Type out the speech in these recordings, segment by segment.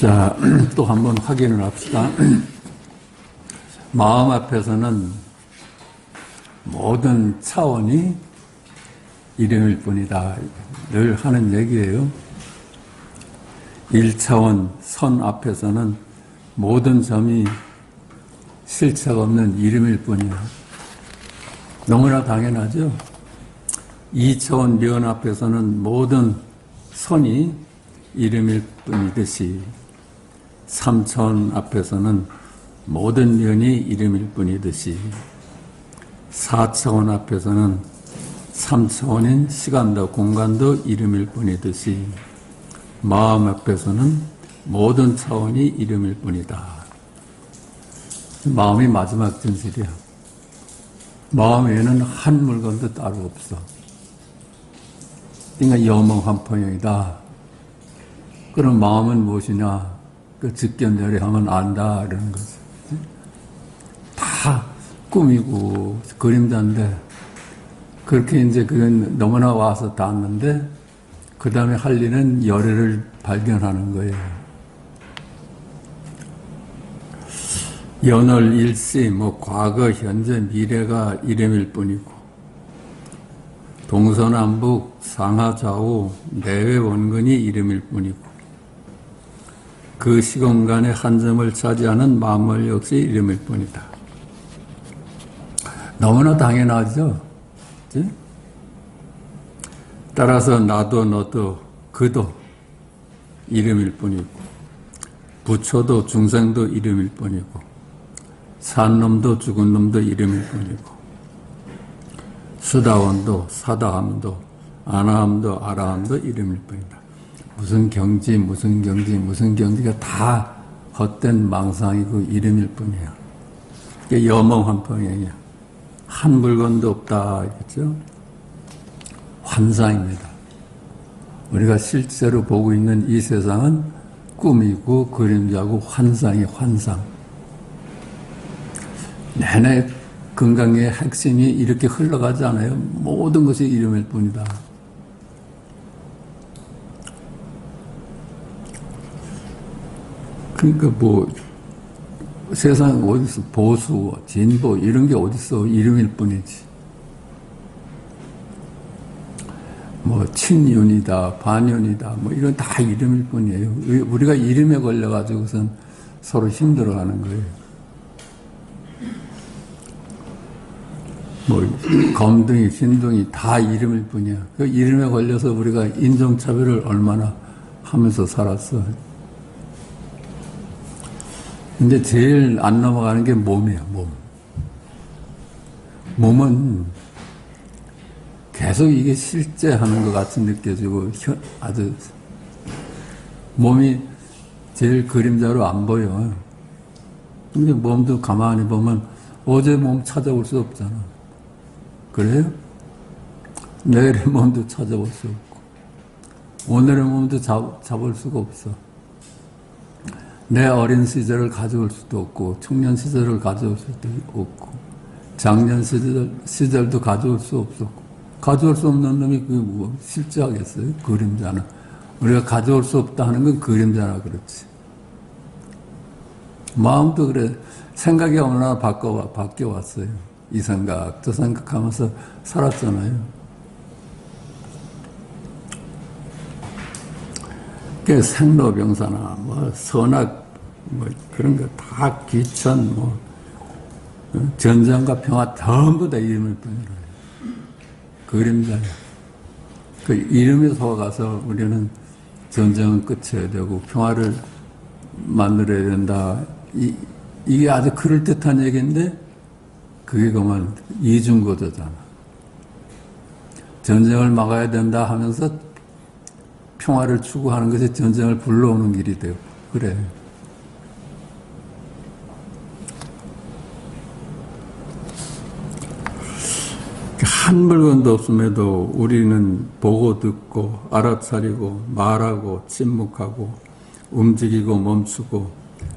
자, 또 한번 확인을 합시다. 마음 앞에서는 모든 차원이 이름일 뿐이다. 늘 하는 얘기예요. 1차원 선 앞에서는 모든 점이 실체가 없는 이름일 뿐이야. 너무나 당연하죠. 2차원 면 앞에서는 모든 선이 이름일 뿐이듯이 3차원 앞에서는 모든 면이 이름일 뿐이듯이 4차원 앞에서는 3차원인 시간도 공간도 이름일 뿐이듯이 마음 앞에서는 모든 차원이 이름일 뿐이다. 마음이 마지막 진실이야. 마음에는 한 물건도 따로 없어. 그러니까 여몽한포영이다. 그럼 마음은 무엇이냐? 그 직견자리하면 안다 이러는 거지. 다 꿈이고 그림자인데 그렇게 이제 그건 너무나 와서 닿았는데 그 다음에 할 일은 열애를 발견하는 거예요. 연월 일시 과거 현재 미래가 이름일 뿐이고 동서남북 상하좌우 내외 원근이 이름일 뿐이고 그 시공간의 한 점을 차지하는 만물 역시 이름일 뿐이다. 너무나 당연하죠. 그치? 따라서 나도 너도 그도 이름일 뿐이고 부처도 중생도 이름일 뿐이고 산 놈도 죽은 놈도 이름일 뿐이고 수다원도 사다함도 아나함도 아라함도 이름일 뿐이다. 무슨 경지 무슨 경지가 다 헛된 망상이고 이름일 뿐이야. 이게 여몽한포영이야. 한 물건도 없다 이겠죠. 환상입니다. 우리가 실제로 보고 있는 이 세상은 꿈이고 그림자고 환상이 환상. 내내 건강의 핵심이 이렇게 흘러가지 않아요. 모든 것이 이름일 뿐이다. 그러니까 세상 어디서 보수, 진보 이런 게 어디서 이름일 뿐이지. 친윤이다, 반윤이다, 이런 다 이름일 뿐이에요. 우리가 이름에 걸려가지고선 서로 힘들어하는 거예요. 검둥이, 흰둥이 다 이름일 뿐이야. 그 이름에 걸려서 우리가 인종차별을 얼마나 하면서 살았어. 근데 제일 안 넘어가는 게 몸이야, 몸. 몸은 계속 이게 실제하는 것 같이 느껴지고 아주 몸이 제일 그림자로 안 보여. 근데 몸도 가만히 보면 어제 몸 찾아올 수 없잖아. 그래요? 내일의 몸도 찾아볼 수 없고 오늘의 몸도 잡을 수가 없어. 내 어린 시절을 가져올 수도 없고 청년 시절을 가져올 수도 없고 장년 시절도 가져올 수 없었고 가져올 수 없는 놈이 그게 실제하겠어요? 그림자는. 우리가 가져올 수 없다 하는 건 그림자나 그렇지. 마음도 그래. 생각이 얼마나 바뀌어왔어요. 이 생각, 저 생각하면서 살았잖아요. 그 생로병사나 선악 그런 거 다 귀천 전쟁과 평화 전부 다 이름일 뿐이라. 그림자야. 그 이름에 속아서 우리는 전쟁은 끝이어야 되고 평화를 만들어야 된다. 이게 아주 그럴듯한 얘기인데 그게 그만 이중고도잖아. 전쟁을 막아야 된다 하면서 평화를 추구하는 것이 전쟁을 불러오는 길이 되고 그래. 한 물건도 없음에도 우리는 보고 듣고 알아차리고 말하고 침묵하고 움직이고 멈추고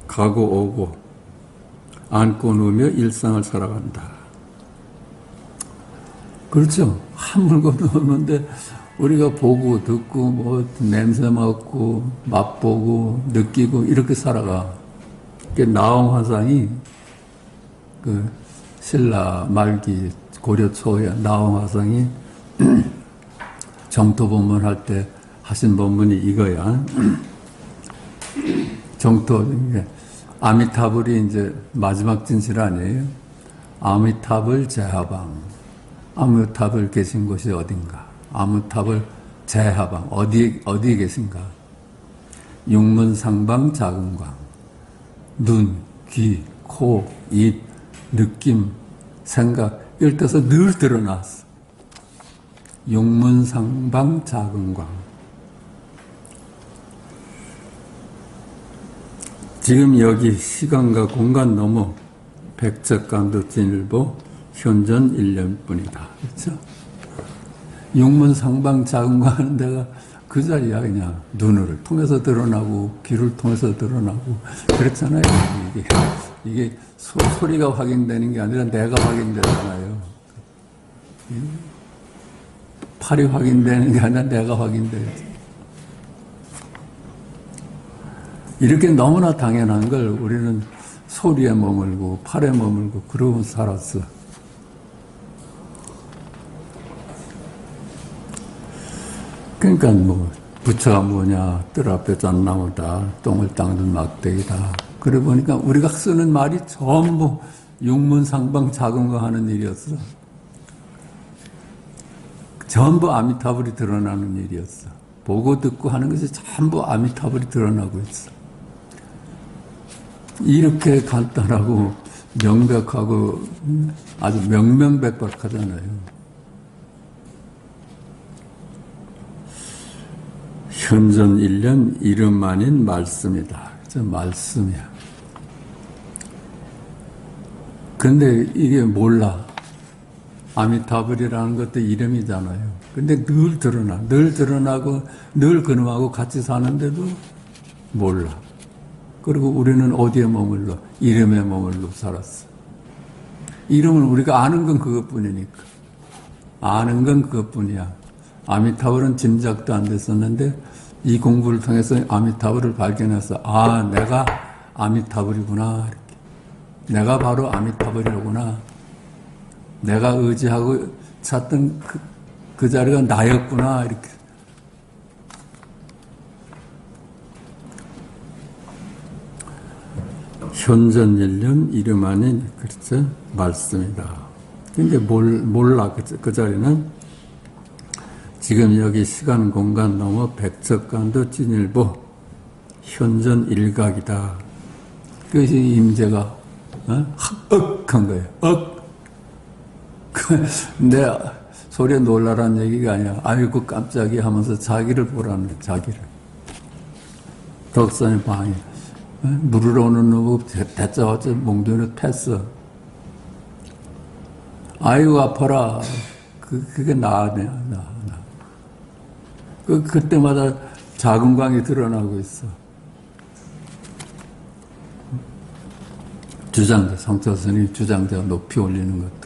가고 오고 안고 누우며 일상을 살아간다. 그렇죠. 한 물건도 없는데 우리가 보고 듣고 뭐 냄새 맡고 맛보고 느끼고 이렇게 살아가. 나홍 화상이 그 신라 말기 고려 초에 나홍 화상이 정토 법문할 때 하신 법문이 이거야. 정토 아미타불이 이제 마지막 진실 아니에요? 아미타불 제하방. 아미타불 계신 곳이 어딘가? 아미타불 제하방. 어디에 계신가? 육문상방 자금광. 눈, 귀, 코, 입, 느낌, 생각 이럴 때서 늘 드러났어. 육문상방 자금광. 지금 여기 시간과 공간 넘어 백척간도 진일보 현전 1년뿐이다. 그렇죠? 육문상방 자금광 하는 데가 그 자리야. 그냥 눈을 통해서 드러나고 귀를 통해서 드러나고 그렇잖아요. 이게 소리가 확인되는 게 아니라 내가 확인되잖아요. 팔이 확인되는 게 아니라 내가 확인돼야지. 이렇게 너무나 당연한 걸 우리는 소리에 머물고 팔에 머물고 그러고 살았어. 그러니까 뭐 부처가 뭐냐, 뜰 앞에 잣나무다, 똥을 닦는 막대기다. 그래 보니까 우리가 쓰는 말이 전부 육문상방 자금과 하는 일이었어. 전부 아미타불이 드러나는 일이었어. 보고 듣고 하는 것이 전부 아미타불이 드러나고 있어. 이렇게 간단하고 명백하고 아주 명명백백하잖아요. 현전 1년 이름만인 말씀이다. 그죠? 말씀이야. 근데 이게 몰라. 아미타불이라는 것도 이름이잖아요. 근데 늘 드러나. 늘 드러나고 늘 그놈하고 같이 사는데도 몰라. 그리고 우리는 어디에 머물러? 이름에 머물러 살았어. 이름은 우리가 아는 건 그것뿐이니까. 아는 건 그것뿐이야. 아미타불은 짐작도 안 됐었는데 이 공부를 통해서 아미타불을 발견해서 아, 내가 아미타불이구나. 이렇게. 내가 바로 아미타불이로구나. 내가 의지하고 찾던 그 자리가 나였구나. 이렇게. 현전 1년 이름 아닌 그렇죠? 말씀이다. 근데 몰라. 그 자리는 지금 여기 시간 공간 넘어 백척간도 찐일보 현전 일각이다. 그것이 임재가 억한 거예요. 내 소리에 놀라라는 얘기가 아니야. 아이고 깜짝이야 하면서 자기를 보라는 거야. 자기를. 덕선의 방해. 물을 오는 놈 대짜와짜 몽둥이로 팼어. 아이고 아파라. 그게 나네. 나. 그때마다 자금광이 드러나고 있어. 주장자, 성철스님 주장자 높이 올리는 것도.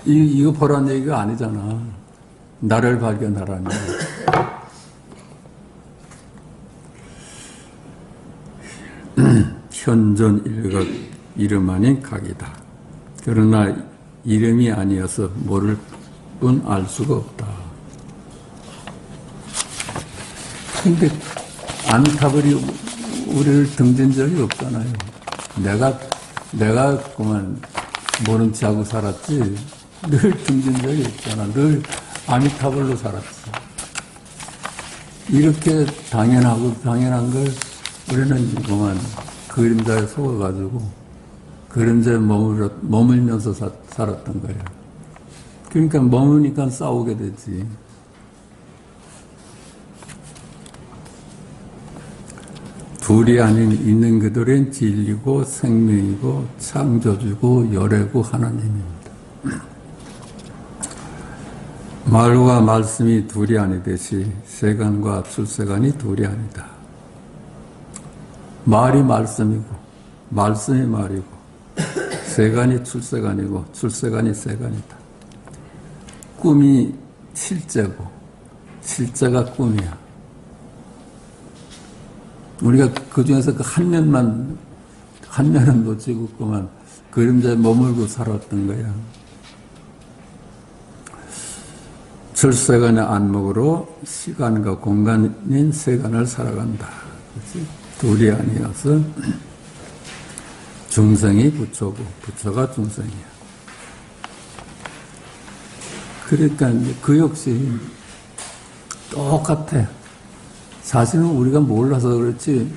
이거 보라는 얘기가 아니잖아. 나를 발견하라는 현전 일각 이름 아닌 각이다. 그러나 이름이 아니어서 모를 뿐 알 수가 없다. 근데 아미타불이 우리를 등진 적이 없잖아요. 내가 그만 모른 체 하고 살았지 늘 등진 적이 없잖아. 늘 아미타불로 살았지. 이렇게 당연한 걸 우리는 그만 그림자에 속아가지고 그림자에 머물면서 살았던 거예요. 그러니까 머무니까 싸우게 되지. 둘이 아닌 있는 그들은 진리고 생명이고 창조주고 열애고 하나님입니다. 말과 말씀이 둘이 아니듯이 세간과 출세간이 둘이 아니다. 말이 말씀이고 말씀이 말이고 세간이 출세간이고 출세간이 세간이다. 꿈이 실제고 실제가 꿈이야. 우리가 그 중에서 그 한 년은 놓치고 그만 그림자에 머물고 살았던 거야. 절세간의 안목으로 시간과 공간인 세간을 살아간다. 그렇지? 둘이 아니어서 중생이 부처고 부처가 중생이야. 그러니까 그 역시 똑같아. 사실은 우리가 몰라서 그렇지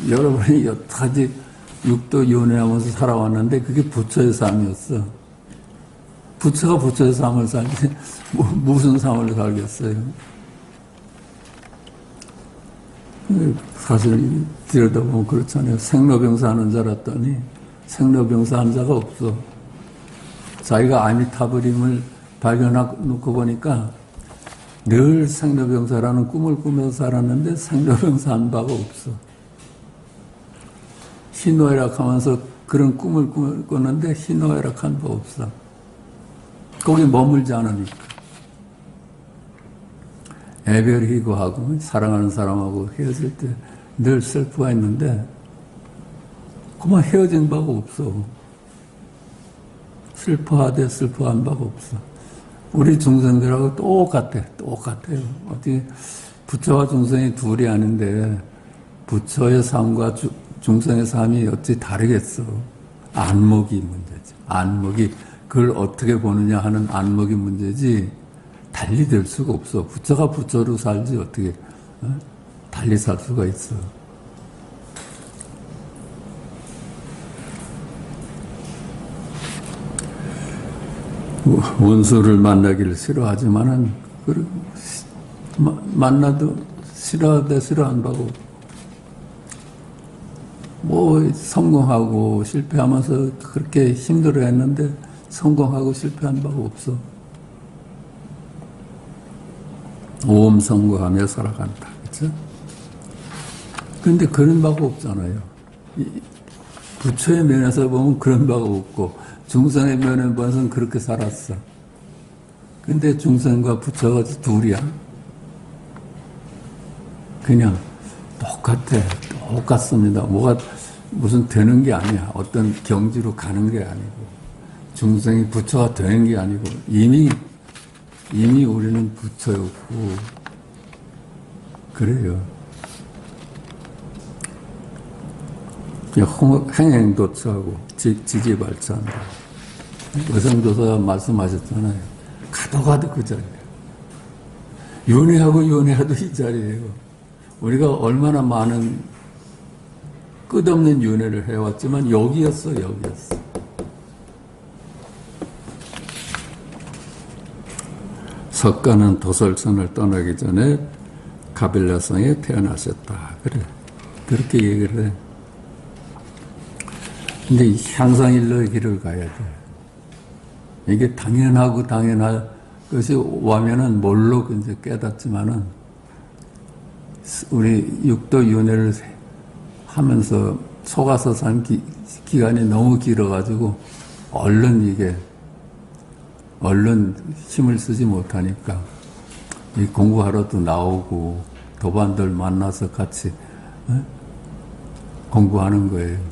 여러분이 여태까지 육도 연애하면서 살아왔는데 그게 부처의 삶이었어. 부처가 부처의 삶을 살지 무슨 삶을 살겠어요. 사실 들여다보면 그렇잖아요. 생로병사 하는 줄 알았더니 생로병사 한 자가 없어. 자기가 아미타불임을 발견해놓고 보니까 늘 생로병사라는 꿈을 꾸면서 살았는데 생로병사 한 바가 없어. 희노애락 하면서 그런 꿈을 꿨는데 희노애락 한 바 없어. 거기 머물지 않으니까. 애별희고하고 사랑하는 사람하고 헤어질 때 늘 슬프가 있는데 그만 헤어진 바가 없어. 슬퍼하되 슬퍼한 바가 없어. 우리 중생들하고 똑같아요. 어떻게 부처와 중생이 둘이 아닌데 부처의 삶과 중생의 삶이 어찌 다르겠어. 안목이 문제지. 안목이 그걸 어떻게 보느냐 하는 안목이 문제지 달리 될 수가 없어. 부처가 부처로 살지 어떻게 달리 살 수가 있어. 원수를 만나기를 싫어하지만은 만나도 싫어한 바고 뭐 성공하고 실패하면서 그렇게 힘들어했는데 성공하고 실패한 바가 없어. 오음성고하며 살아간다. 그렇죠? 그런데 그런 바가 없잖아요. 부처의 면에서 보면 그런 바가 없고 중생의 면에 봐서는 그렇게 살았어. 근데 중생과 부처가 둘이야. 그냥 똑같습니다. 뭐가 무슨 되는 게 아니야. 어떤 경지로 가는 게 아니고 중생이 부처가 되는 게 아니고 이미 우리는 부처였고 그래요. 행행도처하고 지지발전한다. 의성도사 말씀하셨잖아요. 가도 그 자리예요. 윤회해도 이 자리예요. 우리가 얼마나 많은 끝없는 윤회를 해왔지만 여기였어. 석가는 도설선을 떠나기 전에 가빌라성에 태어나셨다. 그래. 그렇게 얘기를 해. 근데 향상일로의 길을 가야 돼. 이게 당연한 것이 와면은 뭘로 이제 깨닫지만은 우리 육도 윤회를 하면서 속아서 산 기간이 너무 길어가지고 얼른 힘을 쓰지 못하니까 이 공부하러도 나오고 도반들 만나서 같이 공부하는 거예요.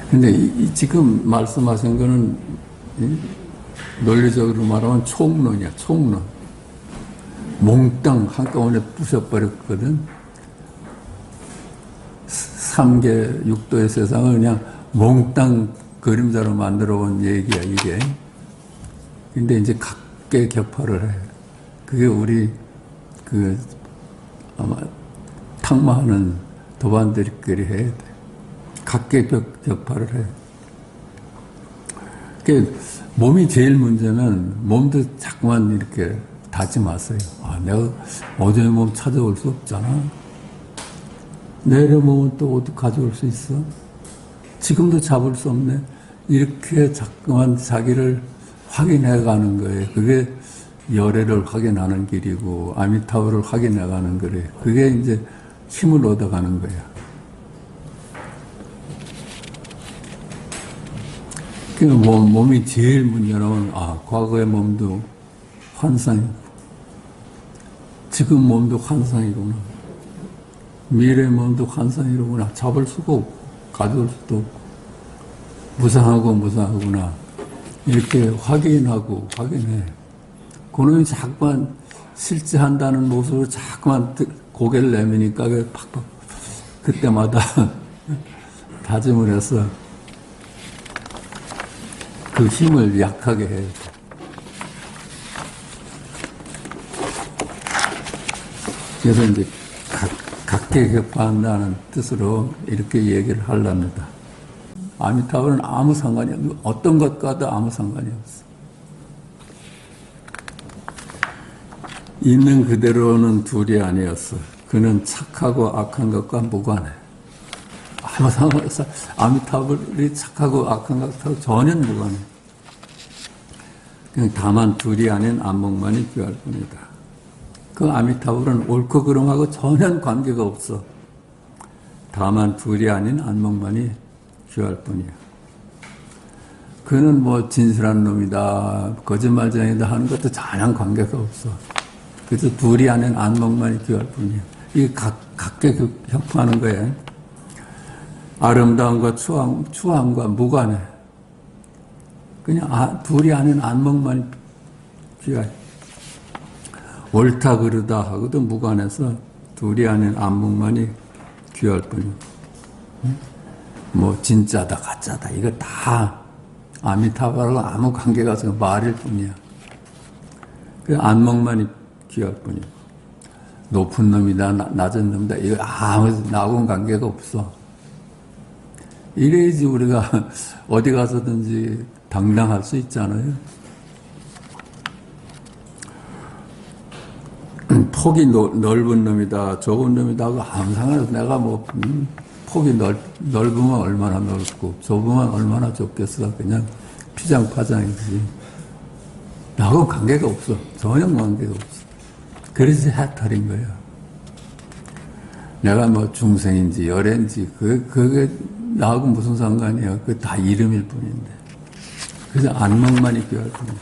근데 지금 말씀하신 거는 논리적으로 말하면 총론이야, 총론. 몽땅 한꺼번에 부셔버렸거든. 3계 6도의 세상을 그냥 몽땅 그림자로 만들어 온 얘기야, 이게. 근데 이제 각계 격파를 해. 그게 우리, 아마, 탁마하는 도반들끼리 해야 돼. 각계 격파를 해. 그러니까 몸이 제일 문제면 몸도 자꾸만 이렇게 다짐하세요. 내가 어제의 몸 찾아올 수 없잖아. 내일의 몸은 또 어디 가져올 수 있어? 지금도 잡을 수 없네. 이렇게 자꾸만 자기를 확인해 가는 거예요. 그게 열애를 확인하는 길이고 아미타불을 확인해 가는 거래요. 그게 이제 힘을 얻어가는 거야. 그 몸이 제일 문 열어보면, 과거의 몸도 환상이고, 지금 몸도 환상이구나. 미래 몸도 환상이로구나. 잡을 수가 없고, 가져올 수도 없고, 무상하구나. 이렇게 확인해. 그놈이 자꾸만 실제한다는 모습으로 자꾸만 고개를 내미니까 팍팍 그때마다 다짐을 해서 그 힘을 약하게 해야 돼. 그래서 이제 각계격파한다는 뜻으로 이렇게 얘기를 하랍니다. 아미타불은 아무 상관이 없어. 어떤 것과도 아무 상관이 없어. 있는 그대로는 둘이 아니었어. 그는 착하고 악한 것과 무관해. 아무 상관없어. 아미타불이 착하고 악한 것과 전혀 무관해. 그냥 다만 둘이 아닌 안목만이 귀할 뿐이다. 그 아미타불은 옳고 그름하고 전혀 관계가 없어. 다만 둘이 아닌 안목만이 귀할 뿐이야. 그는 뭐 진실한 놈이다, 거짓말쟁이다 하는 것도 전혀 관계가 없어. 그래서 둘이 아닌 안목만이 귀할 뿐이야. 이게 각계 격파하는 거예요. 아름다움과 추함과 무관해. 그냥 둘이 아닌 안목만이 귀해. 옳다 그르다 하고도 무관해서 둘이 아닌 안목만이 귀할 뿐이야. 뭐 진짜다 가짜다 이거 다 아미타불하고 아무 관계가 없어. 말일 뿐이야. 그 안목만이 귀할 뿐이야. 높은 놈이다 낮은 놈이다 이거 아무 나하고는 관계가 없어. 이래야지 우리가 어디 가서든지 당당할 수 있잖아요. 폭이 넓은 놈이다 좁은 놈이다 하고 아무 상관없어. 내가 뭐 폭이 넓으면 얼마나 넓고 좁으면 얼마나 좁겠어. 그냥 피장파장이지. 나하고 관계가 없어. 전혀 관계가 없어. 그래서 해탈인 거야. 내가 뭐 중생인지 열애인지 그게 나하고 무슨 상관이야. 그게 다 이름일 뿐인데. 그래서 안목만이 귀할 뿐이다.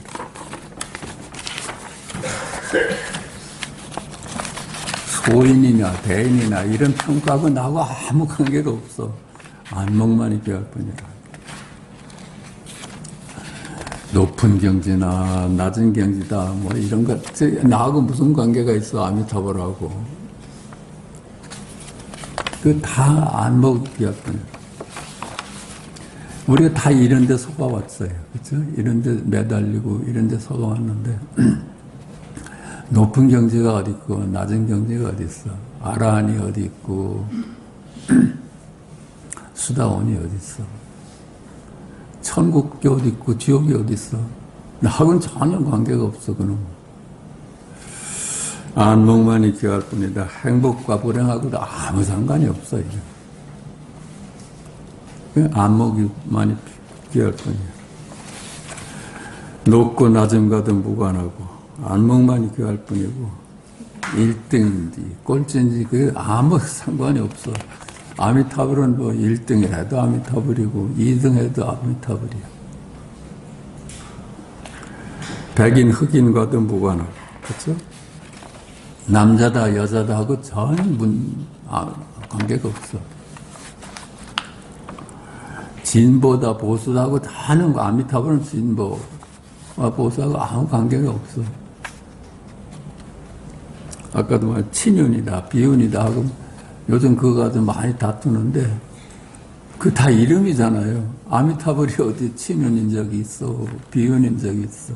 소인이나 대인이나 이런 평가하고 나하고 아무 관계가 없어. 안목만이 귀할 뿐이다. 높은 경지나 낮은 경지다 뭐 이런 것 나하고 무슨 관계가 있어. 아미타불하고 그 다 안목이 귀할 뿐이다. 우리가 다 이런 데 속아왔어요. 그렇죠? 이런 데 매달리고 이런 데 속아왔는데 높은 경지가 어디 있고 낮은 경지가 어디 있어. 아라한이 어디 있고 수다원이 어디 있어. 천국이 어디 있고 지옥이 어디 있어. 나하고는 전혀 관계가 없어. 그놈 안목만이 귀할 뿐이다. 행복과 불행하고도 아무 상관이 없어. 이게. 안목만이 귀할 뿐이야. 높고 낮음과도 무관하고 안목만이 귀할 뿐이고 1등인지 꼴찌인지 그게 아무 상관이 없어. 아미타불은 뭐 1등을 해도 아미타불이고 2등 해도 아미타불이야. 백인 흑인과도 무관하고 그렇죠? 남자다 여자다 하고 전혀 관계가 없어. 진보다 보수다 하고 다 하는 거. 아미타불은 진보와 보수하고 아무 관계가 없어. 아까도 말 친윤이다 비윤이다 하고 요즘 그거 가지고 많이 다투는데 그 다 이름이잖아요. 아미타불이 어디 친윤인 적이 있어 비윤인 적이 있어.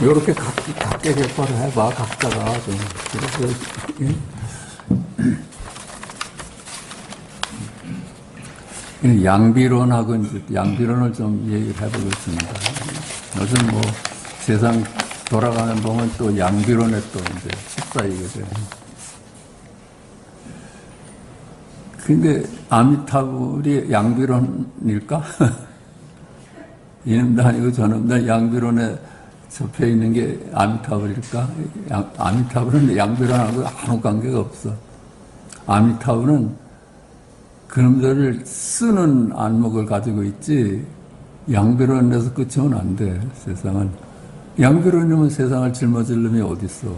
요렇게 각계 격파를 해봐. 각자가 좀. 그래서 양비론하고 이제 양비론을 좀 얘기를 해보겠습니다. 요즘 뭐 세상 돌아가는 보면 또 양비론에 또 이제 휩싸이게 돼요. 근데 아미타불이 양비론일까? 이놈도 아니고 저놈도 양비론에 접혀 있는 게 아미타불일까? 아미타불은 양비론하고 아무 관계가 없어. 아미타불은 그놈들을 쓰는 안목을 가지고 있지, 양비론에서 끝이면 안 돼, 세상은. 양비론이면 세상을 짊어질 놈이 어딨어.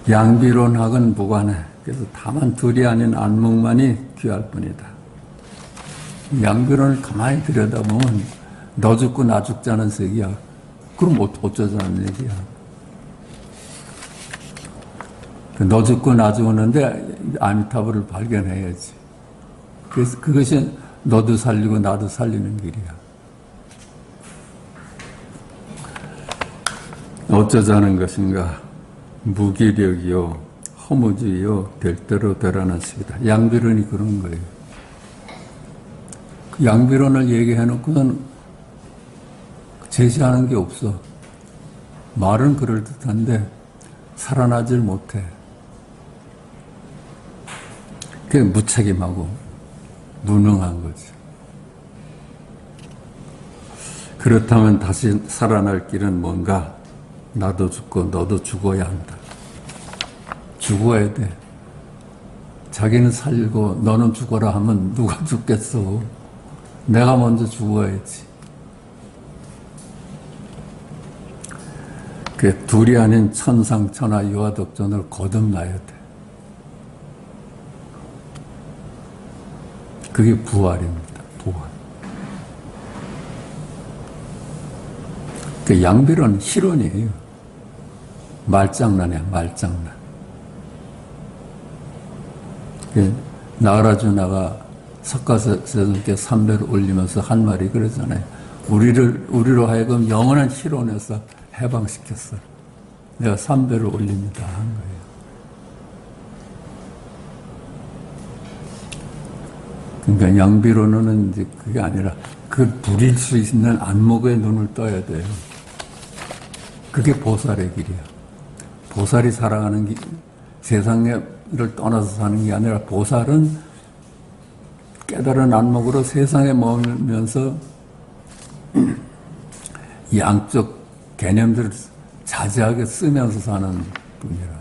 양비론학은 무관해. 그래서 다만 둘이 아닌 안목만이 귀할 뿐이다. 양비론을 가만히 들여다보면 너 죽고 나 죽자는 색이야. 그럼 어쩌자는 얘기야. 너 죽고 나 죽었는데 아미타불을 발견해야지. 그래서 그것이 너도 살리고 나도 살리는 길이야. 어쩌자는 것인가? 무기력이요, 허무주의요, 될 대로 되라는 식이다. 양비론이 그런 거예요. 그 양비론을 얘기해놓고는 제시하는 게 없어. 말은 그럴듯한데 살아나질 못해. 그게 무책임하고 무능한 거지. 그렇다면 다시 살아날 길은 뭔가? 나도 죽고 너도 죽어야 한다. 죽어야 돼. 자기는 살고 너는 죽어라 하면 누가 죽겠어. 내가 먼저 죽어야지. 그 둘이 아닌 천상천하 유아독존을 거듭나야 돼. 그게 부활입니다. 부활. 그 양비론 희론이에요. 말장난이야, 말장난. 나가라주나가 석가세존께 삼배를 올리면서 한 말이 그러잖아요. 우리로 하여금 영원한 희론에서 해방시켰어. 내가 삼배를 올립니다. 한 거예요. 그러니까 양비론은 이제 그게 아니라 그 부릴 수 있는 안목에 눈을 떠야 돼요. 그게 보살의 길이야. 보살이 살아가는 길, 세상을 떠나서 사는 게 아니라 보살은 깨달은 안목으로 세상에 머물면서 양쪽 개념들을 자제하게 쓰면서 사는 분이라요.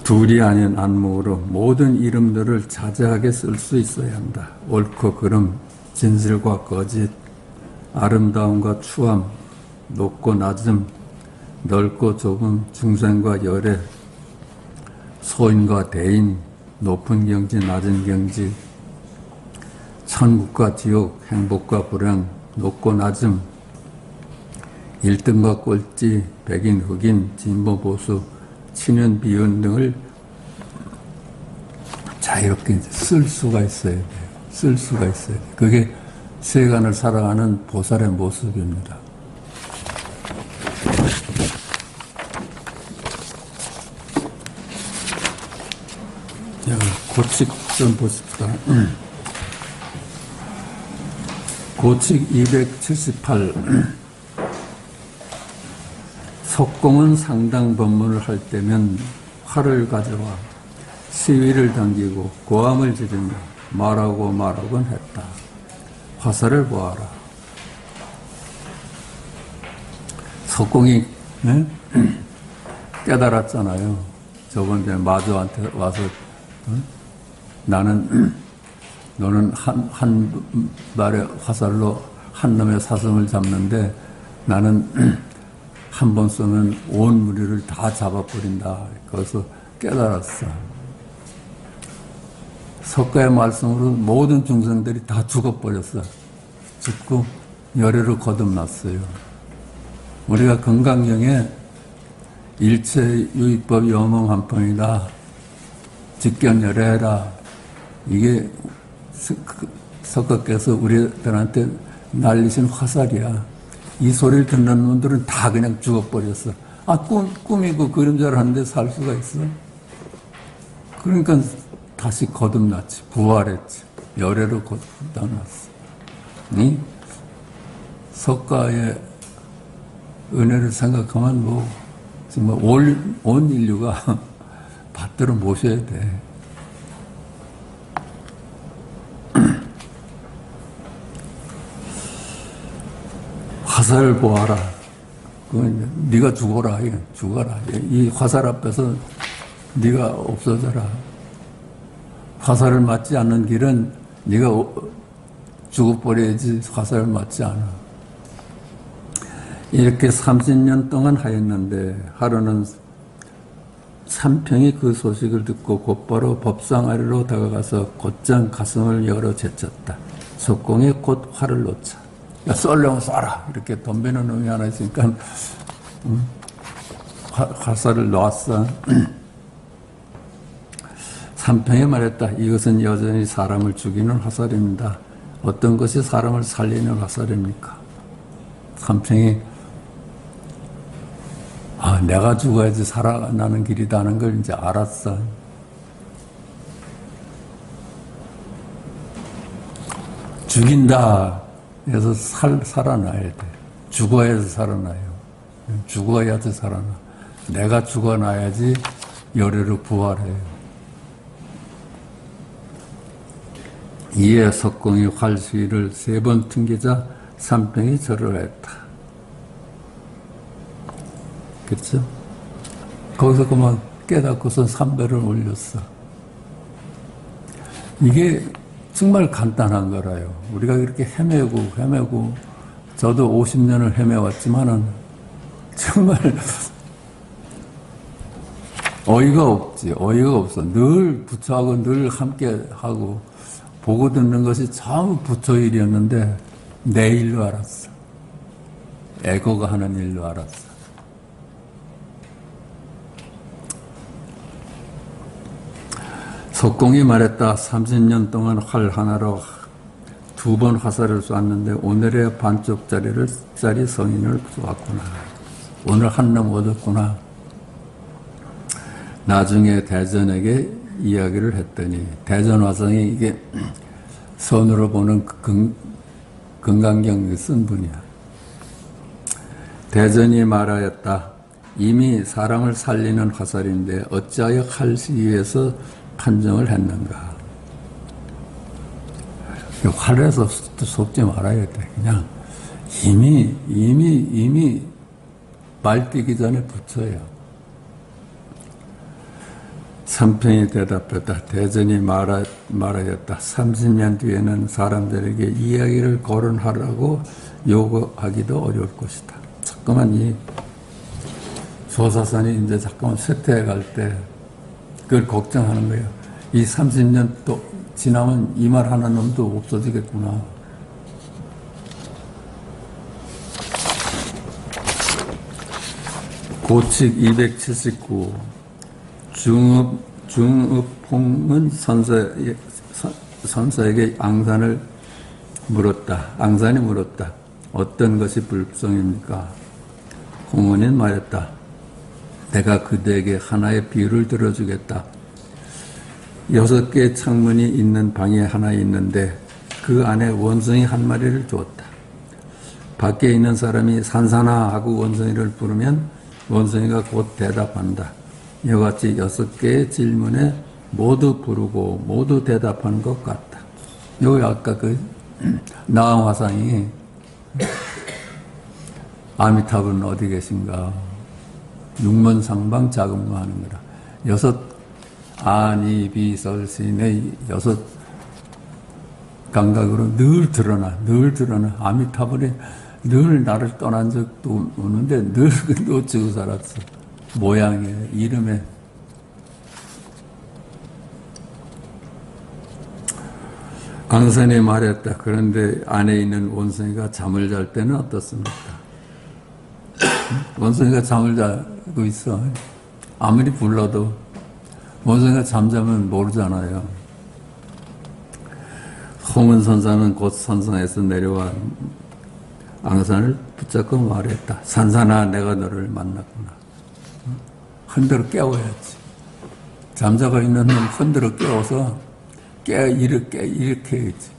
둘이 아닌 안목으로 모든 이름들을 자제하게 쓸 수 있어야 한다. 옳고 그름, 진실과 거짓, 아름다움과 추함, 높고 낮음, 넓고 좁음, 중생과 열애, 소인과 대인, 높은 경지, 낮은 경지, 천국과 지옥, 행복과 불행, 높고 낮음, 1등과 꼴찌, 백인, 흑인, 진보, 보수, 친윤, 비윤 등을 자유롭게 쓸 수가 있어야 돼요. 쓸 수가 있어야 돼요. 그게 세간을 살아가는 보살의 모습입니다. 고칙 좀 보십시다. 고칙 278. 석공은 상당 법문을 할 때면 활을 가져와 시위를 당기고 고함을 지르며 말하곤 했다. 화살을 보아라. 석공이 깨달았잖아요. 저번에 마주한테 와서 너는 한 발의 화살로 한 놈의 사슴을 잡는데 나는 한 번 쏘면 온 무리를 다 잡아버린다. 거기서 깨달았어. 석가의 말씀으로 모든 중생들이 다 죽어버렸어. 죽고 열애로 거듭났어요. 우리가 건강경에 일체 유익법 여몽한펑이다. 직견열애해라. 이게 석가께서 우리들한테 날리신 화살이야. 이 소리를 듣는 분들은 다 그냥 죽어버렸어. 꿈이고 그림자를 하는데 살 수가 있어? 그러니까 다시 거듭났지. 부활했지. 열애로 거듭났어. 응? 석가의 은혜를 생각하면 정말 온 인류가 받들어 모셔야 돼. 화살을 보아라. 그건 네가 죽어라. 죽어라. 이 화살 앞에서 네가 없어져라. 화살을 맞지 않는 길은 네가 죽어버려야지 화살을 맞지 않아. 이렇게 30년 동안 하였는데 하루는 삼평이 그 소식을 듣고 곧바로 법상 아래로 다가가서 곧장 가슴을 열어 제쳤다. 석공에 곧 활을 놓자. 야, 쏠려면 쏴라. 이렇게 덤비는 놈이 하나 있으니까 화살을 놓았어. 삼평이 말했다. 이것은 여전히 사람을 죽이는 화살입니다. 어떤 것이 사람을 살리는 화살입니까? 삼평이 내가 죽어야지 살아나는 길이다는 걸 이제 알았어. 죽인다 해서 살아나야 돼. 죽어야지 살아나요. 죽어야지 살아나. 내가 죽어나야지 열애로 부활해요. 이에 석공이 활수위를 3번 튕기자 삼평이 절을 했다. 그렇죠? 거기서 그만 깨닫고서 3배를 올렸어. 이게 정말 간단한 거라요. 우리가 이렇게 헤매고 저도 50년을 헤매왔지만은 정말 어이가 없어. 늘 부처하고 늘 함께하고 보고 듣는 것이 전부 부처 일이었는데 내 일로 알았어. 에고가 하는 일로 알았어. 석공이 말했다. 30년 동안 활 하나로 2번 화살을 쐈는데 오늘의 반쪽짜리 성인을 쏘았구나. 오늘 한 놈 얻었구나. 나중에 대전에게 이야기를 했더니 대전화성이 이게 선으로 보는 금강경을 쓴 분이야. 대전이 말하였다. 이미 사람을 살리는 화살인데 어찌하여 활시위에서 판정을 했는가. 활에서 속지 말아야 돼. 그냥 이미 말뛰기 전에 붙여요. 삼평이 대답했다. 대전이 말하였다. 30년 뒤에는 사람들에게 이야기를 거론하라고 요구하기도 어려울 것이다. 자꾸만 이 조사선이 이제 자꾸만 쇠퇴해 갈 때 그걸 걱정하는 거예요. 이 30년 또 지나면 이 말 하는 놈도 없어지겠구나. 고칙 279 중읍홍은 선사에게 앙산이 물었다. 어떤 것이 불성입니까? 홍은이 말했다. 내가 그대에게 하나의 비유를 들어주겠다. 6개의 창문이 있는 방이 하나 있는데 그 안에 원숭이 한 마리를 두었다. 밖에 있는 사람이 산산아 하고 원숭이를 부르면 원숭이가 곧 대답한다. 이와 같이 6개의 질문에 모두 부르고 모두 대답하는 것 같다. 여기 아까 그 나왕화상이 아미타불은 어디 계신가? 육문상방 자금로 하는 거라. 6 아니비설신의 6 감각으로 늘 드러나. 아미타불이 늘 나를 떠난 적도 없는데 늘 놓치고 살았어. 모양에, 이름에. 앙산이 말했다. 그런데 안에 있는 원숭이가 잠을 잘 때는 어떻습니까? 원숭이가 잠을 자고 있어. 아무리 불러도 원숭이가 잠자면 모르잖아요. 홍은 선사는 곧 선상에서 내려와 앙산을 붙잡고 말했다. 산산아, 내가 너를 만났구나. 흔들어 깨워야지. 잠자고 있는 놈 흔들어 깨워서 일으켜야지.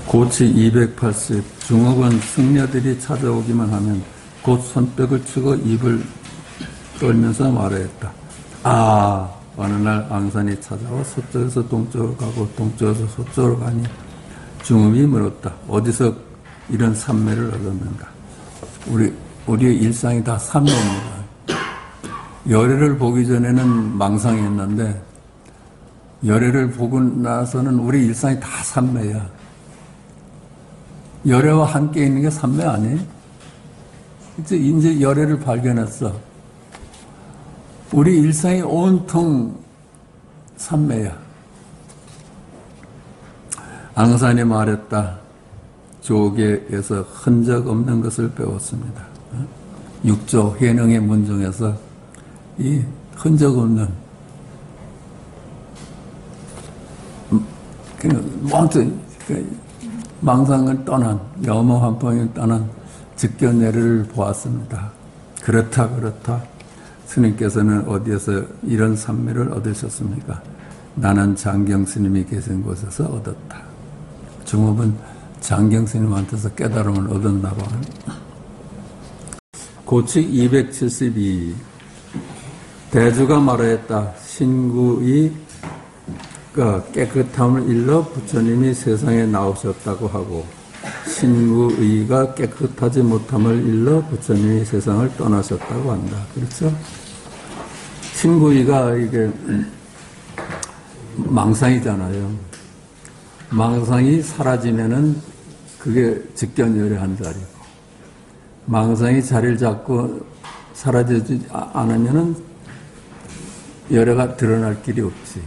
고치 280 중업은 승려들이 찾아오기만 하면 곧 손뼉을 치고 입을 떨면서 말하였다. 어느 날 앙산이 찾아와 서쪽에서 동쪽으로 가고 동쪽에서 서쪽으로 가니 중음이 물었다. 어디서 이런 삼매를 얻었는가? 우리의 일상이 다 삼매입니다. 열애를 보기 전에는 망상이었는데 열애를 보고 나서는 우리 일상이 다 삼매야. 열애와 함께 있는 게 삼매 아니에요? 이제 열애를 발견했어. 우리 일상이 온통 삼매야. 앙산이 말했다. 조계에서 흔적 없는 것을 배웠습니다. 육조 해능의 문중에서 이 흔적 없는 모든 망상을 떠난 염호환풍을 떠난 직견예를 보았습니다. 그렇다. 스님께서는 어디에서 이런 삼매를 얻으셨습니까? 나는 장경 스님이 계신 곳에서 얻었다. 중업은 장경 스님한테서 깨달음을 얻었나 봐. 고칙 272. 대주가 말하였다. 신구의 깨끗함을 일러 부처님이 세상에 나오셨다고 하고 신구의가 깨끗하지 못함을 일러 부처님이 세상을 떠나셨다고 한다. 그렇죠? 신구의가 이게 망상이잖아요. 망상이 사라지면은 그게 직견열애한 자리고 망상이 자리를 잡고 사라지지 않으면은 열애가 드러날 길이 없지.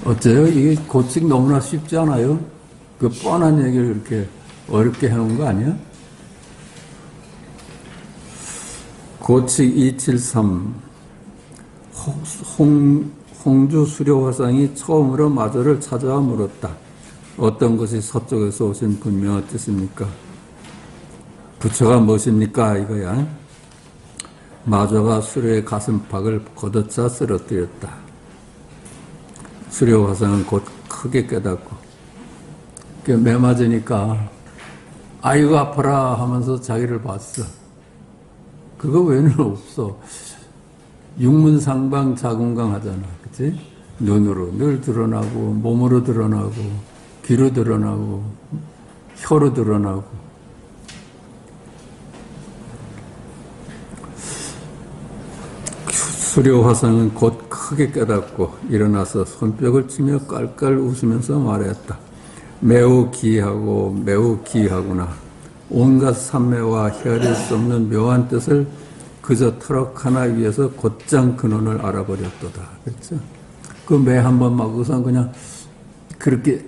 어째요? 이게 고칙 너무나 쉽지 않아요? 그 뻔한 얘기를 이렇게 어렵게 해놓은 거 아니야? 고칙 273. 홍주 수료화상이 처음으로 마저를 찾아와 물었다. 어떤 것이 서쪽에서 오신 분명한 뜻입니까? 부처가 무엇입니까? 이거야. 마저가 수료의 가슴팍을 걷어차 쓰러뜨렸다. 수료화상은 곧 크게 깨닫고 매 맞으니까 아이고 아파라 하면서 자기를 봤어. 그거 외에는 없어. 육문상방 자궁강 하잖아. 그치? 눈으로 늘 드러나고 몸으로 드러나고 귀로 드러나고 혀로 드러나고 수료화상은 곧 크게 깨닫고 일어나서 손뼉을 치며 깔깔 웃으면서 말했다. 매우 기이하고 매우 기이하구나. 온갖 삼매와 헤아릴 수 없는 묘한 뜻을 그저 터럭 하나 위에서 곧장 근원을 알아버렸도다. 그렇죠? 그 매 한 번 막 우선 그냥 그렇게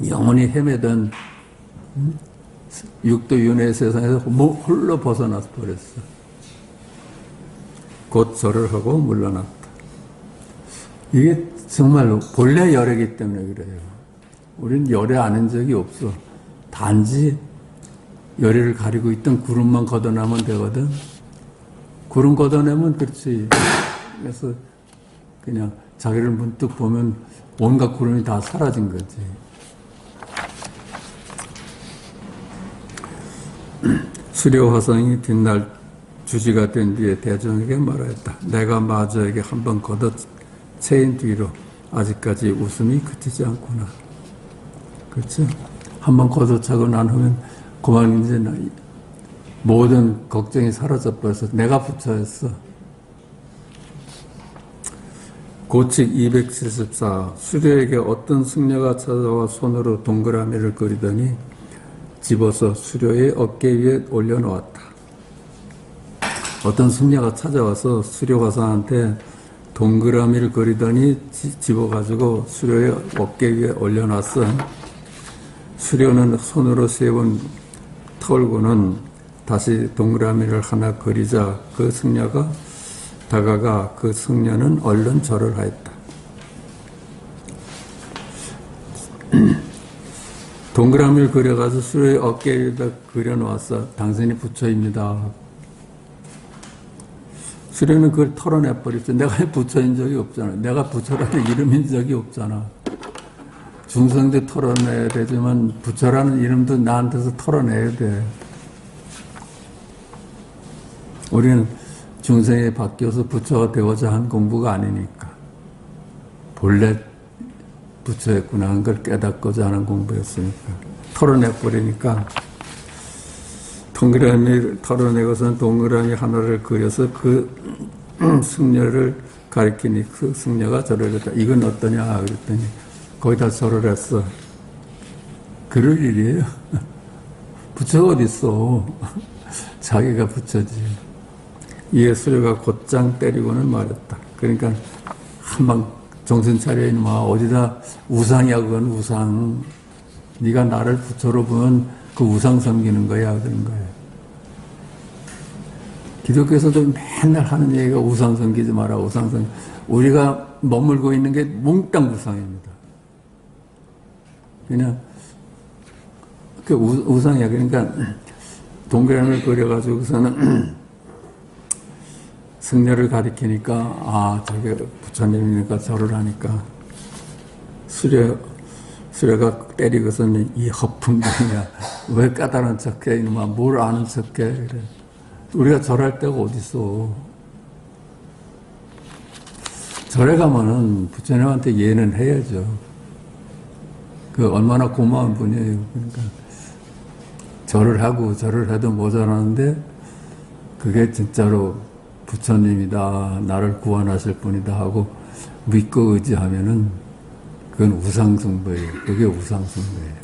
영원히 헤매던 육도윤회 세상에서 홀로 벗어나서 버렸어. 곧 절을 하고 물러났다. 이게 정말로 본래 열애이기 때문에 그래요. 우린 열애 아는 적이 없어. 단지 열애를 가리고 있던 구름만 걷어내면 되거든. 구름 걷어내면 그렇지. 그래서 그냥 자기를 문득 보면 온갖 구름이 다 사라진 거지. 수료화상이 뒷날 주지가 된 뒤에 대중에게 말하였다. 내가 마저에게 한번 걷어채인 뒤로 아직까지 웃음이 그치지 않구나. 그렇죠? 한번 걷어차고 난 후면 그만 이제 모든 걱정이 사라져버려서 내가 부처였어. 고칙 274. 수료에게 어떤 승려가 찾아와 손으로 동그라미를 그리더니 집어서 수료의 어깨 위에 올려놓았다. 어떤 승려가 찾아와서 수료화상한테 동그라미를 그리더니 집어가지고 수료의 어깨 위에 올려놨어. 수료는 손으로 세 번 털고는 다시 동그라미를 하나 그리자 그 승려가 다가가 그 승려는 얼른 절을 하였다. 동그라미를 그려가지고 수료의 어깨 위에다 그려놓았어. 당신이 부처입니다. 수료는 그걸 털어내버렸죠. 내가 부처인 적이 없잖아. 내가 부처라는 이름인 적이 없잖아. 중생도 털어내야 되지만 부처라는 이름도 나한테서 털어내야 돼. 우리는 중생이 바뀌어서 부처가 되고자 한 공부가 아니니까. 본래 부처였구나 하는 걸 깨닫고자 하는 공부였으니까. 털어내버리니까 동그라미 털어내고서는 동그라미 하나를 그려서 그 승려를 가리키니 그 승려가 절을 했다. 이건 어떠냐 그랬더니 거기다 절을 했어. 그럴 일이에요. 부처가 어딨어. 자기가 부처지. 이에 수녀가 곧장 때리고는 말했다. 그러니까 한방 정신 차려 이놈아. 어디다 우상이야 그건 우상. 네가 나를 부처로 보면 그 우상 섬기는 거야 그런 거예요. 기독교에서도 맨날 하는 얘기가 우상 섬기지 마라 우상 섬기. 우리가 머물고 있는 게 몽땅 우상입니다. 그냥 그 우상이야. 그러니까 동그라미를 그려가지고서는 승려를 가리키니까 아 저게 부처님이니까 절을 하니까 수레가 때리고서는 이 허풍쟁이야. 왜 까다로운 척해 이놈아. 뭘 아는 척해. 그래. 우리가 절할 데가 어딨어. 절에 가면은 부처님한테 예는 해야죠. 그 얼마나 고마운 분이에요. 그러니까 절을 하고 절을 해도 모자라는데 그게 진짜로 부처님이다. 나를 구원하실 분이다 하고 믿고 의지하면은 그건 우상숭배예요. 그게 우상숭배예요.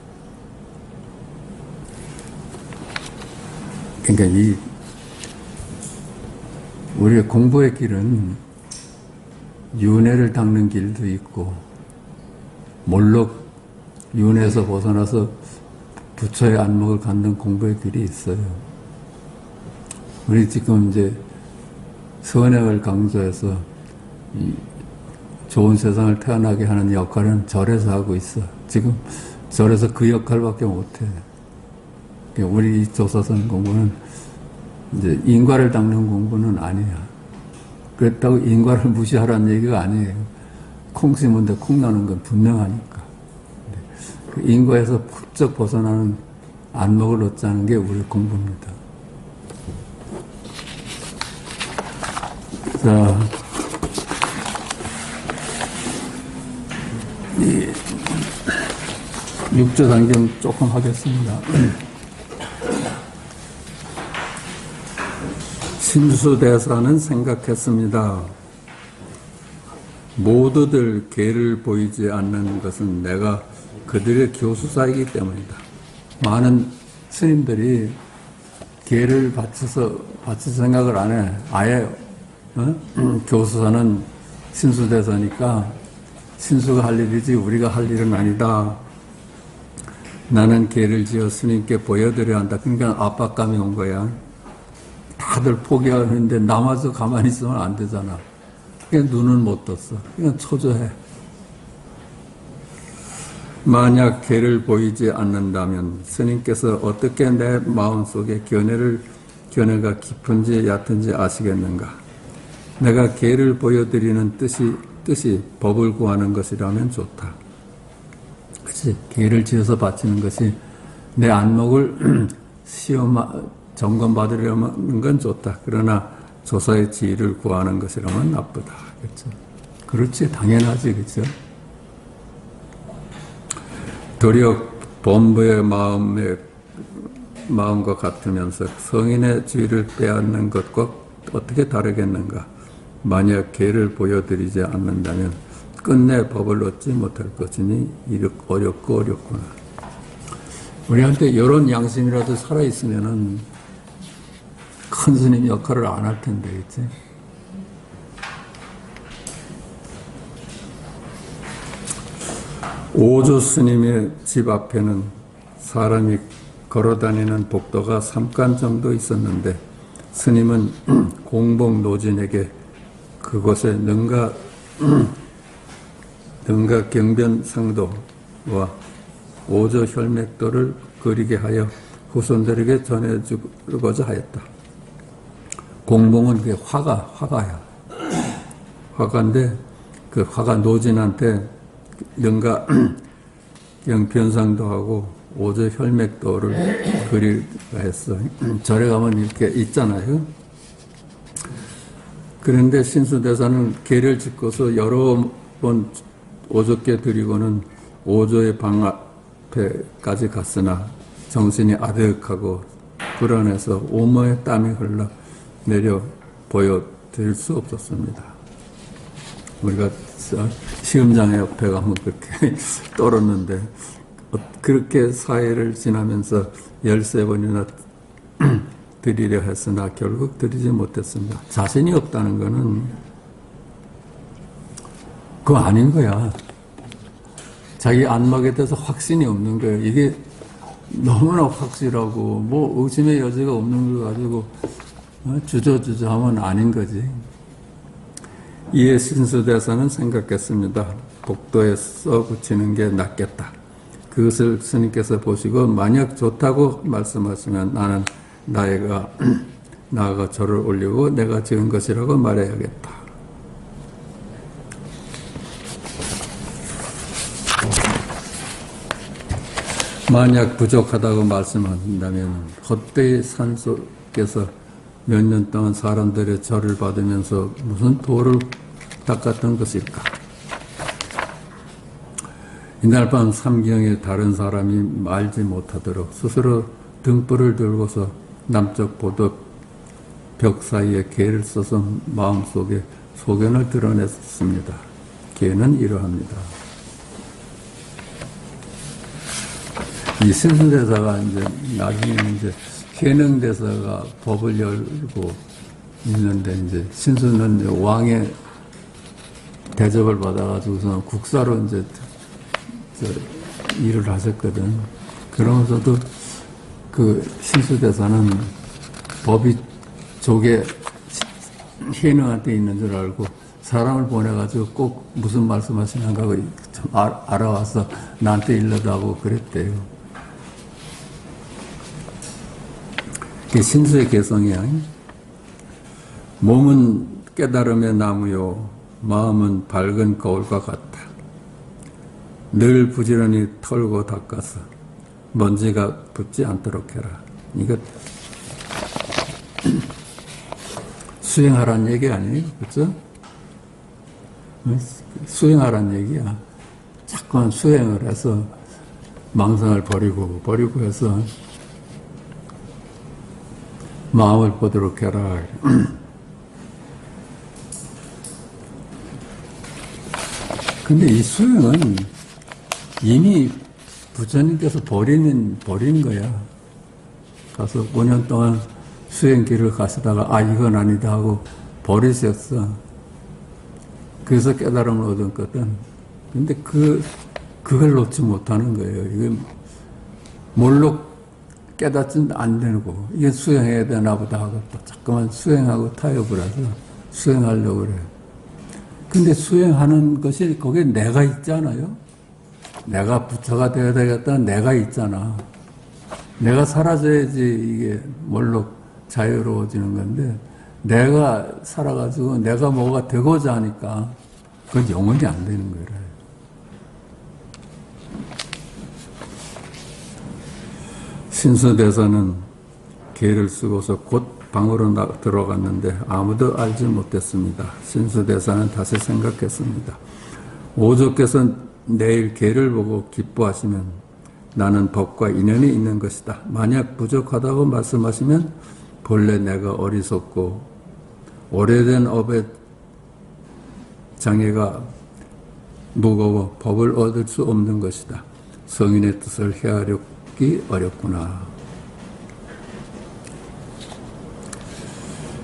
그러니까 우리의 공부의 길은 윤회를 닦는 길도 있고 몰록 윤회에서 벗어나서 부처의 안목을 갖는 공부의 길이 있어요. 우리 지금 이제 선행을 강조해서 이 좋은 세상을 태어나게 하는 역할은 절에서 하고 있어. 지금 절에서 그 역할밖에 못해. 우리 조사선 공부는 이제 인과를 닦는 공부는 아니야. 그렇다고 인과를 무시하라는 얘기가 아니에요. 콩 심은데 콩 나는 건 분명하니까. 그 인과에서 훌쩍 벗어나는 안목을 얻자는 게 우리 공부입니다. 자, 이 6조 단경 조금 하겠습니다. 신수대사는 생각했습니다. 모두들 계를 보이지 않는 것은 내가 그들의 교수사이기 때문이다. 많은 스님들이 계를 바쳐서 생각을 안 해. 아예 교수사는 신수대사니까 신수가 할 일이지 우리가 할 일은 아니다. 나는 계를 지어 스님께 보여드려야 한다. 그러니까 압박감이 온 거야. 다들 포기하는데 남아서 가만히 있으면 안 되잖아. 그냥 눈은 못 떴어. 그냥 초조해. 만약 계를 보이지 않는다면 스님께서 어떻게 내 마음속에 견해가 깊은지 얕은지 아시겠는가? 내가 계를 보여드리는 뜻이 법을 구하는 것이라면 좋다. 그치? 계를 지어서 바치는 것이 내 안목을 점검받으려는 건 좋다. 그러나 조사의 지위를 구하는 것이라면 나쁘다. 그렇죠? 그렇지, 당연하지, 그렇죠? 도리어 본부의 마음과 같으면서 성인의 지위를 빼앗는 것과 어떻게 다르겠는가? 만약 계를 보여드리지 않는다면 끝내 법을 얻지 못할 것이니 어렵구나. 우리한테 이런 양심이라도 살아있으면은 큰 스님 역할을 안 할 텐데, 그치? 오조 스님의 집 앞에는 사람이 걸어다니는 복도가 3간 정도 있었는데 스님은 공복 노진에게 그곳에 능가 경변상도와 오조 혈맥도를 그리게 하여 후손들에게 전해주고자 하였다. 공봉은 그게 화가야. 화가인데 그 화가 노진한테 능가 경변상도 하고 오조 혈맥도를 그리가 했어. 절에 가면 이렇게 있잖아요. 그런데 신수대사는 계를 짓고서 여러 번 오죽게 드리고는 오조의 방 앞에까지 갔으나 정신이 아득하고 불안해서 온몸에 땀이 흘러 내려 보여드릴 수 없었습니다. 우리가 시험장에 옆에 가면 그렇게 떨었는데 그렇게 사회를 지나면서 13번이나 드리려 했으나 결국 드리지 못했습니다. 자신이 없다는 것은 그거 아닌 거야. 자기 안목에 대해서 확신이 없는 거예요. 이게 너무나 확실하고 뭐 의심의 여지가 없는 걸 가지고 주저주저 하면 아닌 거지. 이에 신수대사는 생각했습니다. 복도에 써붙이는 게 낫겠다. 그것을 스님께서 보시고 만약 좋다고 말씀하시면 나는 나아가 절을 올리고 내가 지은 것이라고 말해야겠다. 만약 부족하다고 말씀하신다면 헛되이 산속에서 몇 년 동안 사람들의 절을 받으면서 무슨 도를 닦았던 것일까? 이날 밤 삼경에 다른 사람이 말지 못하도록 스스로 등불을 들고서 남쪽 보도 벽 사이에 개를 써서 마음속에 소견을 드러냈습니다. 개는 이러합니다. 이 신수대사가 이제 나중에 이제 해능대사가 법을 열고 있는데 이제 신수는 이제 왕의 대접을 받아가지고서 국사로 이제 일을 하셨거든. 그러면서도 그 신수대사는 법이 조계 해능한테 있는 줄 알고 사람을 보내가지고 꼭 무슨 말씀하시는가 좀 알아와서 나한테 일러다고 그랬대요. 그게 신수의 개성이야. 몸은 깨달음의 나무요, 마음은 밝은 거울과 같다. 늘 부지런히 털고 닦아서 먼지가 붙지 않도록 해라. 이거 수행하라는 얘기 아니에요? 그렇죠? 수행하라는 얘기야. 자꾸만 수행을 해서 망상을 버리고 해서 마음을 보도록 해라. 근데 이 수행은 이미 부처님께서 버린 거야. 가서 5년 동안 수행길을 가시다가 이건 아니다 하고 버리셨어. 그래서 깨달음을 얻었거든. 근데 그걸 놓지 못하는 거예요. 이게 뭘로 깨닫지는 안 되고 이게 수행해야 되나 보다 하고 또 자꾸만 수행하고 타협을 해서 수행하려고 그래요. 근데 수행하는 것이 거기에 내가 있잖아요. 내가 부처가 되어야 되겠다는 내가 있잖아. 내가 사라져야지 이게 뭘로 자유로워지는 건데 내가 살아가지고 내가 뭐가 되고자 하니까 그건 영원히 안 되는 거예요. 신수대사는 개를 쓰고서 곧 방으로 들어갔는데 아무도 알지 못했습니다. 신수대사는 다시 생각했습니다. 오조께서 내일 개를 보고 기뻐하시면 나는 법과 인연이 있는 것이다. 만약 부족하다고 말씀하시면 본래 내가 어리석고 오래된 업의 장애가 무거워 법을 얻을 수 없는 것이다. 성인의 뜻을 헤아리기 어렵구나.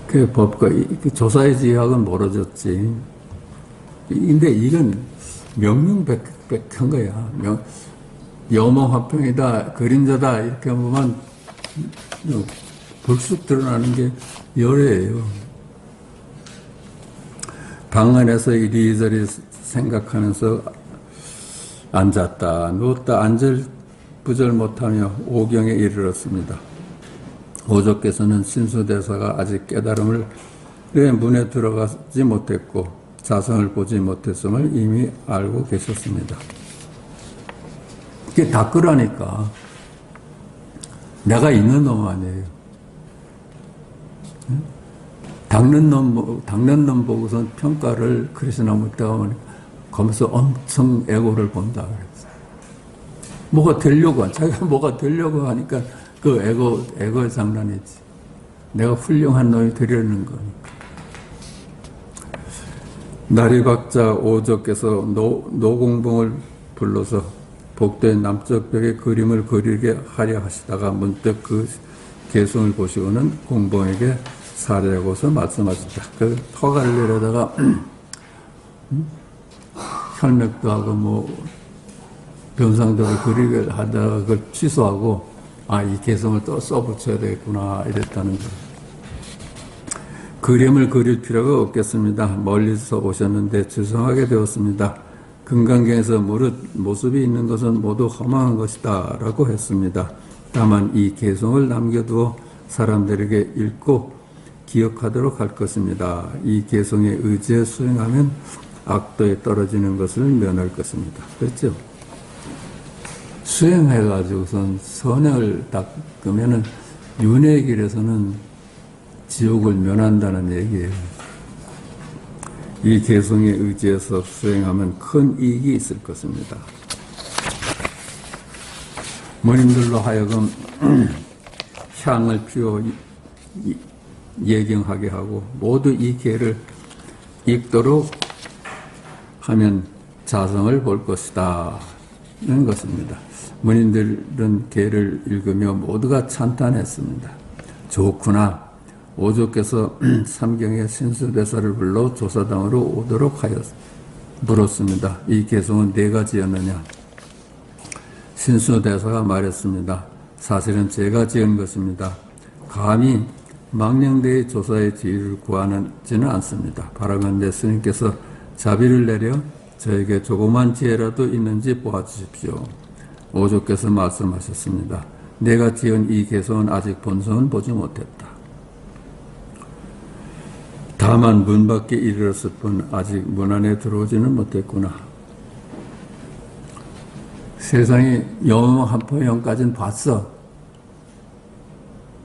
그 법과 조사의 지학은 멀어졌지. 근데 이건 명명백백한 거야. 여몽화평이다, 그림자다 이렇게 보면 불쑥 드러나는 게 열애예요. 방 안에서 이리저리 생각하면서 앉았다 누웠다 안절부절 못하며 오경에 이르렀습니다. 오조께서는 신수대사가 아직 깨달음을 문에 들어가지 못했고 자성을 보지 못했음을 이미 알고 계셨습니다. 이게 다 끄라니까. 내가 있는 놈 아니에요. 닦는 놈 보고선 평가를 크리스나무르티가 거기서 엄청 애고를 본다 그랬어. 뭐가 되려고 자기가 뭐가 되려고 하니까 그 애고의 장난이지. 내가 훌륭한 놈이 되려는 거니까. 나리박자 오조께서 노공봉을 불러서 복도의 남쪽 벽에 그림을 그리게 하려 하시다가 문득 그 개성을 보시고는 공봉에게 사례하고서 말씀하셨다. 그 터갈리려다가 혈맥도 하고 뭐 변상도를 그리게 하다가 그걸 취소하고 이 개성을 또 써붙여야 되겠구나 이랬다는 거. 그림을 그릴 필요가 없겠습니다. 멀리서 오셨는데 죄송하게 되었습니다. 금강경에서 무릇 모습이 있는 것은 모두 허망한 것이다 라고 했습니다. 다만 이 개성을 남겨두어 사람들에게 읽고 기억하도록 할 것입니다. 이 개성의 의지에 수행하면 악도에 떨어지는 것을 면할 것입니다. 그렇죠? 수행해가지고선 선행을 닦으면은 윤회 길에서는 지옥을 면한다는 얘기예요. 이 개성의 의지에서 수행하면 큰 이익이 있을 것입니다. 모님들로 하여금 향을 피워 예경하게 하고 모두 이 개를 읽도록 하면 자성을 볼 것이다 는 것입니다. 문인들은 개를 읽으며 모두가 찬탄했습니다. 좋구나. 오조께서 삼경의 신수대사를 불러 조사당으로 오도록 하여 물었습니다. 이 개성은 네 가지였느냐? 신수대사가 말했습니다. 사실은 제가 지은 것입니다. 감히 망령대의 조사의 지위를 구하지는 않습니다. 바라건대 스님께서 자비를 내려 저에게 조그만 지혜라도 있는지 보아주십시오. 오조께서 말씀하셨습니다. 내가 지은 이 개성은 아직 본성은 보지 못했다. 다만 문 밖에 이르렀을 뿐 아직 문 안에 들어오지는 못했구나. 세상에 영한포영까지는 봤어.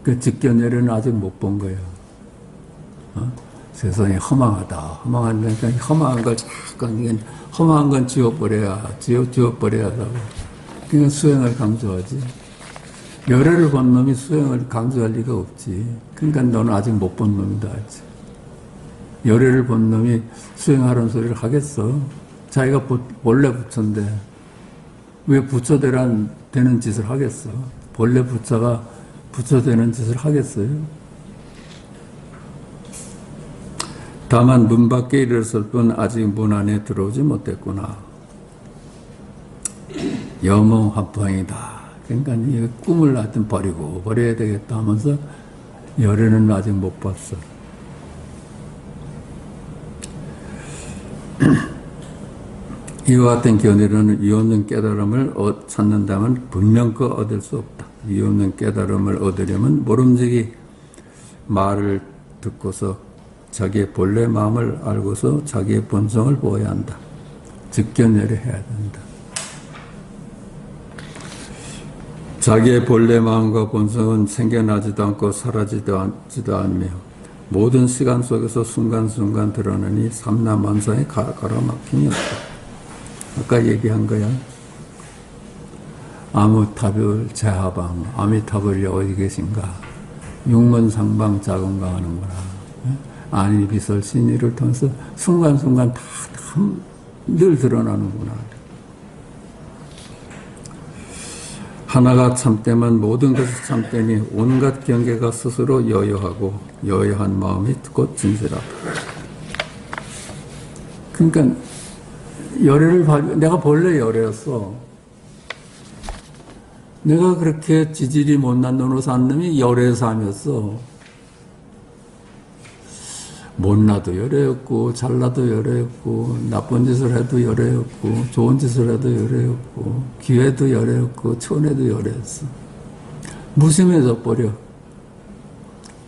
그 직견열에는 아직 못 본 거예요. 세상이 허망하다. 허망하니까 허망한 걸 잠깐 허망한 건 지워버려야 하다고. 그러니까 수행을 강조하지. 열애를 본 놈이 수행을 강조할 리가 없지. 그러니까 너는 아직 못 본 놈이다. 알지? 열애를 본 놈이 수행하라는 소리를 하겠어. 자기가 본래 부처인데 왜 부처되는 짓을 하겠어? 본래 부처가 부처되는 짓을 하겠어요? 다만 문 밖에 이르렀을 뿐 아직 문 안에 들어오지 못했구나. 여몽합방이다. 그러니까 이 꿈을 하여튼 버려야 되겠다 하면서 열애는 아직 못 봤어. 이와 같은 견해로는 이없는 깨달음을 찾는다면 분명코 얻을 수 없다. 이없는 깨달음을 얻으려면 모름지기 말을 듣고서 자기의 본래 마음을 알고서 자기의 본성을 보아야 한다. 직견열에 해야 된다. 자기의 본래 마음과 본성은 생겨나지도 않고 사라지지도 않으며 모든 시간 속에서 순간순간 드러나니 삼라만상에 가로막힘이 없다. 아까 얘기한 거야. 아무타불 제하방, 아미타불이 어디 계신가? 육문상방 자금가 하는구나. 아니 비설 신의를 통해서 순간순간 다 늘 드러나는구나. 하나가 참되면 모든 것이 참되니 온갖 경계가 스스로 여여하고 여여한 마음이 곧 진실하다. 그러니까 내가 본래 열애였어. 내가 그렇게 지질이 못난 놈으로 산 놈이 열애의 삶이었어. 못나도 열애였고 잘나도 열애였고 나쁜 짓을 해도 열애였고 좋은 짓을 해도 열애였고 기회도 열애였고 천애도 열애였어. 무심해져 버려.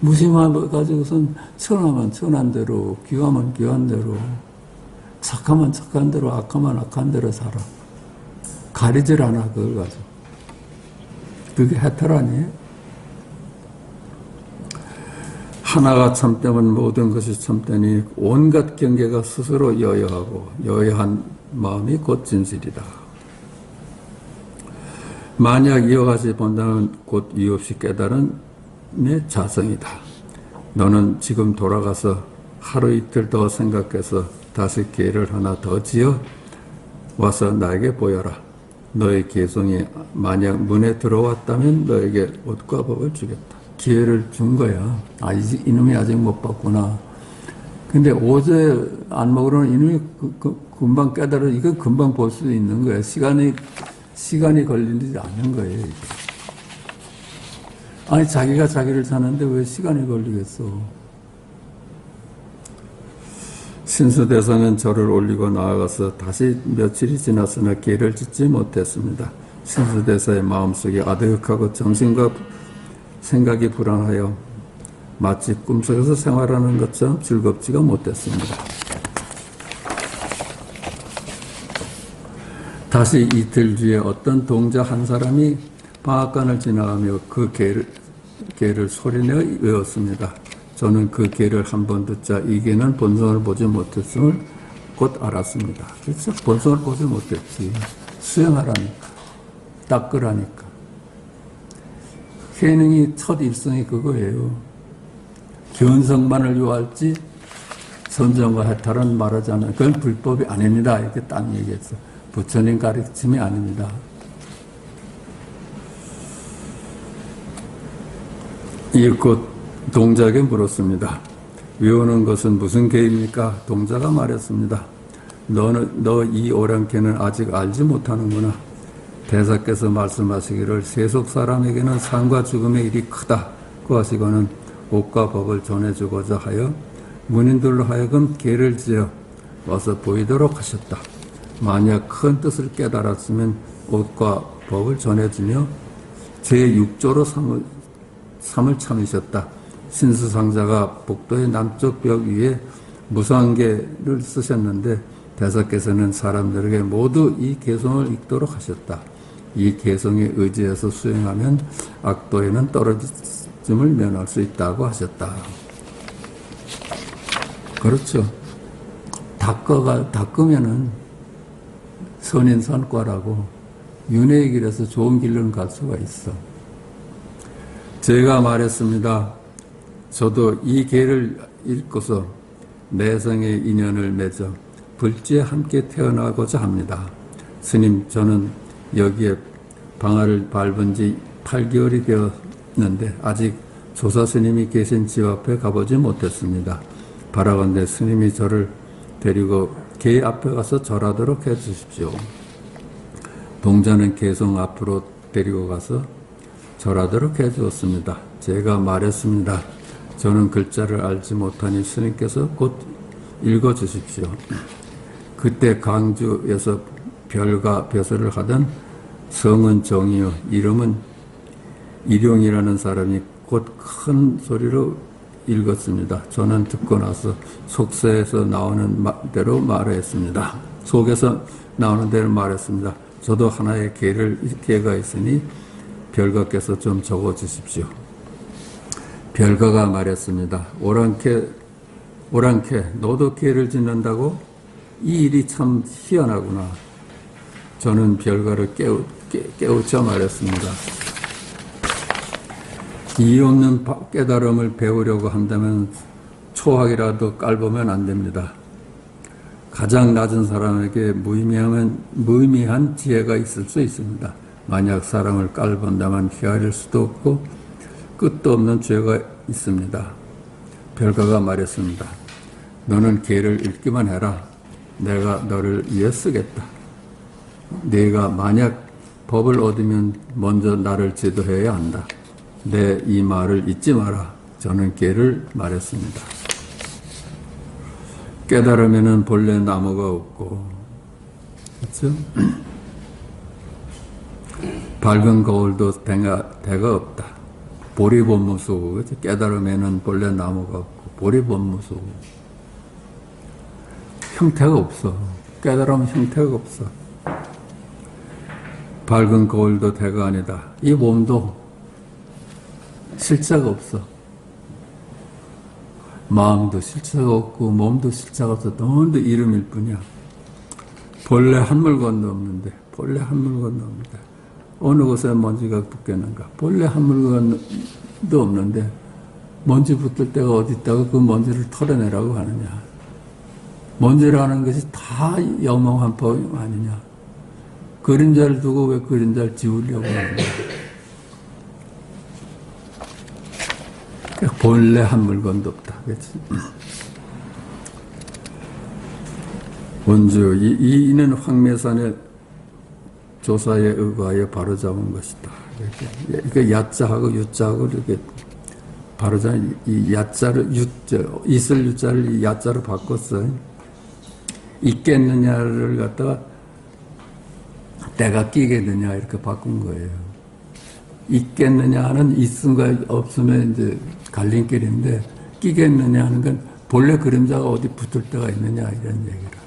무심해가지고선 천하면 천한 대로 귀하면 귀한 대로 착하면 착한 대로 악하면 악한 대로 살아. 가리질 않아 그걸 가지고. 그게 해탈 아니에요? 하나가 참되면 모든 것이 참되니 온갖 경계가 스스로 여여하고 여여한 마음이 곧 진실이다. 만약 이어가지 본다면 곧 이유 없이 깨달은 내 자성이다. 너는 지금 돌아가서 하루 이틀 더 생각해서 다시 기회를 하나 더 지어 와서 나에게 보여라. 너의 개성이 만약 문에 들어왔다면 너에게 옷과 법을 주겠다. 기회를 준 거야. 아, 이놈이 아직 못 봤구나. 근데 어제 안 먹으려는 이놈이 금방 깨달아. 이건 금방 볼 수 있는 거야. 시간이 걸리지 않는 거예요. 아니, 자기가 자기를 사는데 왜 시간이 걸리겠어? 신수대사는 절을 올리고 나아가서 다시 며칠이 지났으나 기회를 짓지 못했습니다. 신수대사의 마음속이 아득하고 정신과 생각이 불안하여 마치 꿈속에서 생활하는 것처럼 즐겁지가 못했습니다. 다시 이틀 뒤에 어떤 동자 한 사람이 방앗간을 지나가며 그 개를 소리내어 외웠습니다. 저는 그 개를 한 번 듣자 이 개는 본성을 보지 못했음을 곧 알았습니다. 그렇죠? 본성을 보지 못했지. 수행하라니까. 닦으라니까. 해능이 첫 일성이 그거예요. 견성만을 요할지 선정과 해탈은 말하지 않아요. 그건 불법이 아닙니다. 이렇게 딱 얘기했어. 부처님 가르침이 아닙니다. 이곧 동자에게 물었습니다. 외우는 것은 무슨 개입니까? 동자가 말했습니다. 너 이 오랑캐는 아직 알지 못하는구나. 대사께서 말씀하시기를 세속 사람에게는 삶과 죽음의 일이 크다고 하시고는 옷과 법을 전해주고자 하여 문인들로 하여금 개를 지어 와서 보이도록 하셨다. 만약 큰 뜻을 깨달았으면 옷과 법을 전해주며 제6조로 삼을 참으셨다. 신수상자가 복도의 남쪽 벽 위에 무상계를 쓰셨는데 대사께서는 사람들에게 모두 이 개성을 읽도록 하셨다. 이 개성에 의지해서 수행하면 악도에는 떨어짐을 면할 수 있다고 하셨다. 그렇죠. 닦으면은 선인선과라고 윤회의 길에서 좋은 길로는 갈 수가 있어. 제가 말했습니다. 저도 이 개를 읽고서 내성의 인연을 맺어 불지에 함께 태어나고자 합니다. 스님, 저는 여기에 방아를 밟은 지 8개월이 되었는데 아직 조사 스님이 계신 집 앞에 가보지 못했습니다. 바라건대 스님이 저를 데리고 개 앞에 가서 절하도록 해주십시오. 동자는 개성 앞으로 데리고 가서 절하도록 해주었습니다. 제가 말했습니다. 저는 글자를 알지 못하니 스님께서 곧 읽어주십시오. 그때 강주에서 별과 벼슬을 하던 성은 정이요 이름은 일용이라는 사람이 곧 큰 소리로 읽었습니다. 저는 듣고 나서 속세에서 나오는 대로 말했습니다. 속에서 나오는 대로 말했습니다. 저도 하나의 개가 있으니 별가께서 좀 적어주십시오. 별가가 말했습니다. 오랑캐, 너도 개를 짓는다고? 이 일이 참 희한하구나. 저는 별가를 깨우쳐 말했습니다. 이유 없는 깨달음을 배우려고 한다면 초학이라도 깔보면 안 됩니다. 가장 낮은 사람에게 무의미한 지혜가 있을 수 있습니다. 만약 사람을 깔본다면 헤아릴 수도 없고 끝도 없는 죄가 있습니다. 별가가 말했습니다. 너는 개를 읽기만 해라. 내가 너를 위해 쓰겠다. 네가 만약 법을 얻으면 먼저 나를 지도해야 한다. 내 이 말을 잊지 마라. 저는 개를 말했습니다. 깨달으면은 본래 나무가 없고, 그렇죠? 밝은 거울도 대가 없다. 보리본무수. 그렇죠? 깨달으면은 본래 나무가 없고, 보리본무수. 형태가 없어. 깨달으면 형태가 없어. 밝은 거울도 대가 아니다. 이 몸도 실체가 없어. 마음도 실체가 없고 몸도 실체가 없어 너무 이름일 뿐이야. 본래 한 물건도 없는데, 본래 한 물건도 없는데 어느 곳에 먼지가 붙겠는가. 본래 한 물건도 없는데 먼지 붙을 데가 어디 있다고 그 먼지를 털어내라고 하느냐. 먼지라는 것이 다 영롱한법 아니냐. 그림자를 두고 왜 그림자를 지우려고 하느냐. 본래 한 물건도 없다. 그렇지? 원주 이는 황매산의 조사에 의거하여 바로잡은 것이다. 이렇게 야자하고 유자하고 이렇게 바로잡은 이 야자를 있을 유자를 이 야자로 바꿨어. 있겠느냐를 갖다가 때가 끼겠느냐 이렇게 바꾼 거예요. 있겠느냐 하는 있음과 없음의 이제 갈림길인데 끼겠느냐 하는 건 본래 그림자가 어디 붙을 때가 있느냐 이런 얘기라.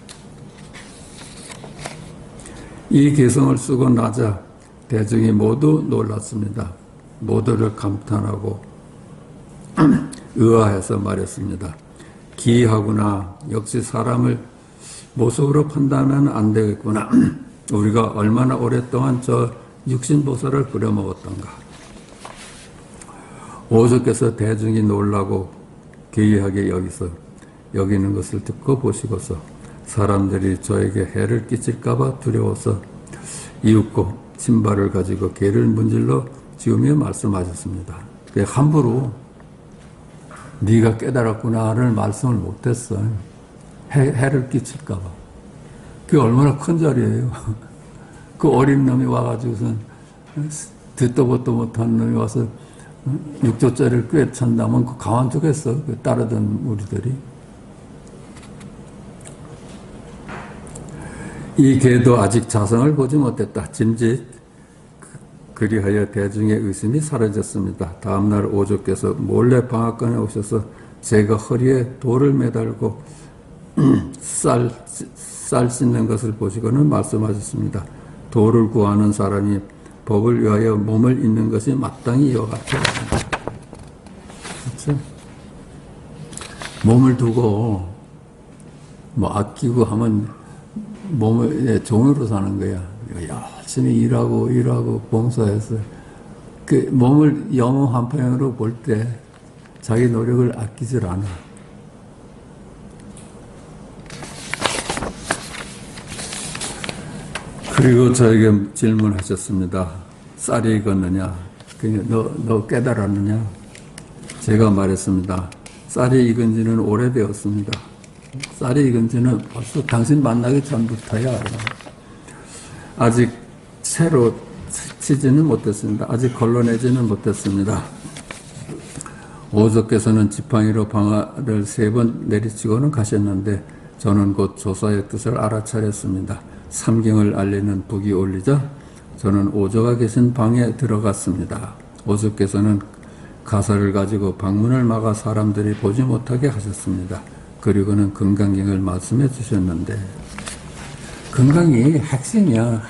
이 개성을 쓰고 나자 대중이 모두 놀랐습니다. 모두를 감탄하고 의아해서 말했습니다. 기이하구나. 역시 사람을 모습으로 판단하면 안 되겠구나. 우리가 얼마나 오랫동안 저 육신보살을 부려먹었던가. 오조께서 대중이 놀라고 기이하게 여기는 것을 듣고 보시고서 사람들이 저에게 해를 끼칠까봐 두려워서 이윽고 신발을 가지고 개를 문질러 지으며 말씀하셨습니다. 함부로 네가 깨달았구나를 말씀을 못했어. 해를 끼칠까봐. 그게 얼마나 큰 자리예요. 그 어린 놈이 와가지고선 듣도 보도 못한 놈이 와서 6조짜리를 꿰찬다면 그 가만두겠어. 그 따르던 우리들이. 이 개도 아직 자성을 보지 못했다. 짐짓 그리하여 대중의 의심이 사라졌습니다. 다음날 오조께서 몰래 방앗간에 오셔서 제가 허리에 돌을 매달고 쌀 씻는 것을 보시고는 말씀하셨습니다. 돌을 구하는 사람이 법을 위하여 몸을 잇는 것이 마땅히 이와 같아. 그렇죠? 몸을 두고 뭐 아끼고 하면 몸을 종으로 사는 거야. 열심히 일하고 봉사해서 그 몸을 영웅 한편으로 볼 때 자기 노력을 아끼질 않아. 그리고 저에게 질문하셨습니다. 쌀이 익었느냐? 너 깨달았느냐? 제가 말했습니다. 쌀이 익은 지는 오래되었습니다. 쌀이 익은 지는 벌써 당신 만나기 전부터야. 아직 새로 치지는 못했습니다. 아직 걸러내지는 못했습니다. 오조께서는 지팡이로 방아를 3번 내리치고는 가셨는데 저는 곧 조사의 뜻을 알아차렸습니다. 삼경을 알리는 북이 울리자 저는 오조가 계신 방에 들어갔습니다. 오조께서는 가사를 가지고 방문을 막아 사람들이 보지 못하게 하셨습니다. 그리고는 금강경을 말씀해 주셨는데 금강이 핵심이야.